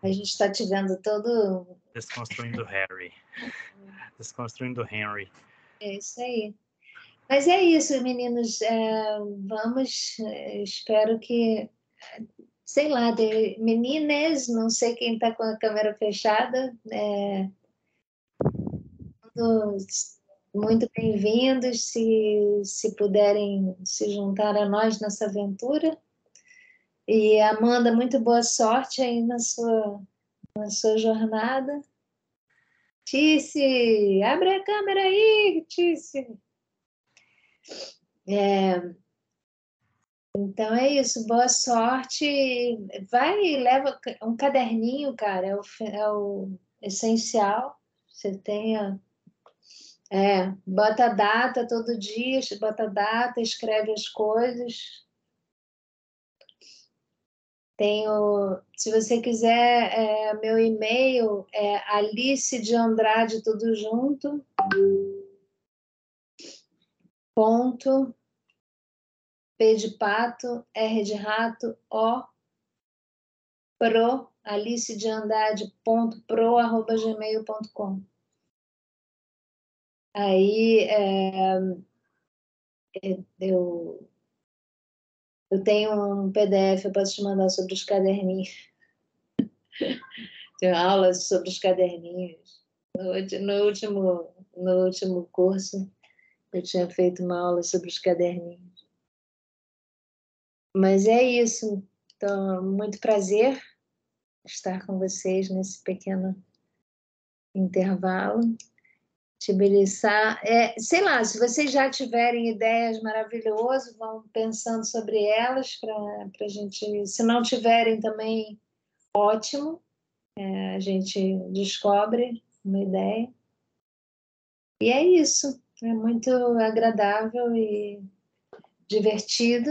A gente está te vendo todo... Desconstruindo Harry. Desconstruindo Henry. É isso aí. Mas é isso, meninos. Vamos, espero que... Sei lá, meninas, não sei quem está com a câmera fechada, todos muito bem-vindos, se puderem se juntar a nós nessa aventura. E Amanda, muito boa sorte aí na sua jornada. Tice, abre a câmera aí, Tice. Então é isso, boa sorte. Vai e leva um caderninho, cara, é o essencial. Você tenha. Bota a data todo dia, bota a data, escreve as coisas. Se você quiser, meu e-mail é Alice de Andrade, tudo junto, ponto P de pato, R de rato, O, pro, Alice de Andrade, .pro@gmail.com. Aí eu tenho um PDF, eu posso te mandar sobre os caderninhos. Tenho aulas sobre os caderninhos. No último curso, eu tinha feito uma aula sobre os caderninhos. Mas é isso. Então, muito prazer estar com vocês nesse pequeno intervalo. Tibiriçá. Sei lá, se vocês já tiverem ideias maravilhosas, vão pensando sobre elas para a gente. Se não tiverem também, ótimo. A gente descobre uma ideia. E é isso. É muito agradável e divertido.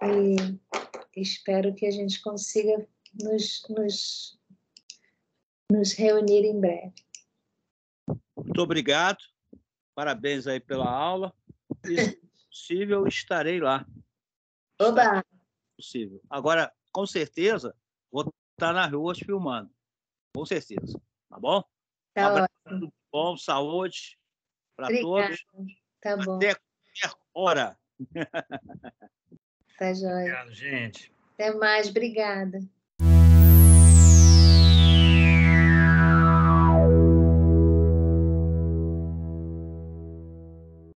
E espero que a gente consiga nos reunir em breve. Muito obrigado. Parabéns aí pela aula. E, se possível, estarei lá. Oba! Possível. Agora, com certeza, vou estar nas ruas filmando. Com certeza. Tá bom? Tá abraço, ótimo. tudo bom, saúde para todos. Tá bom. Até qualquer hora. Tá jóia. Obrigado, gente. Até mais. Obrigada.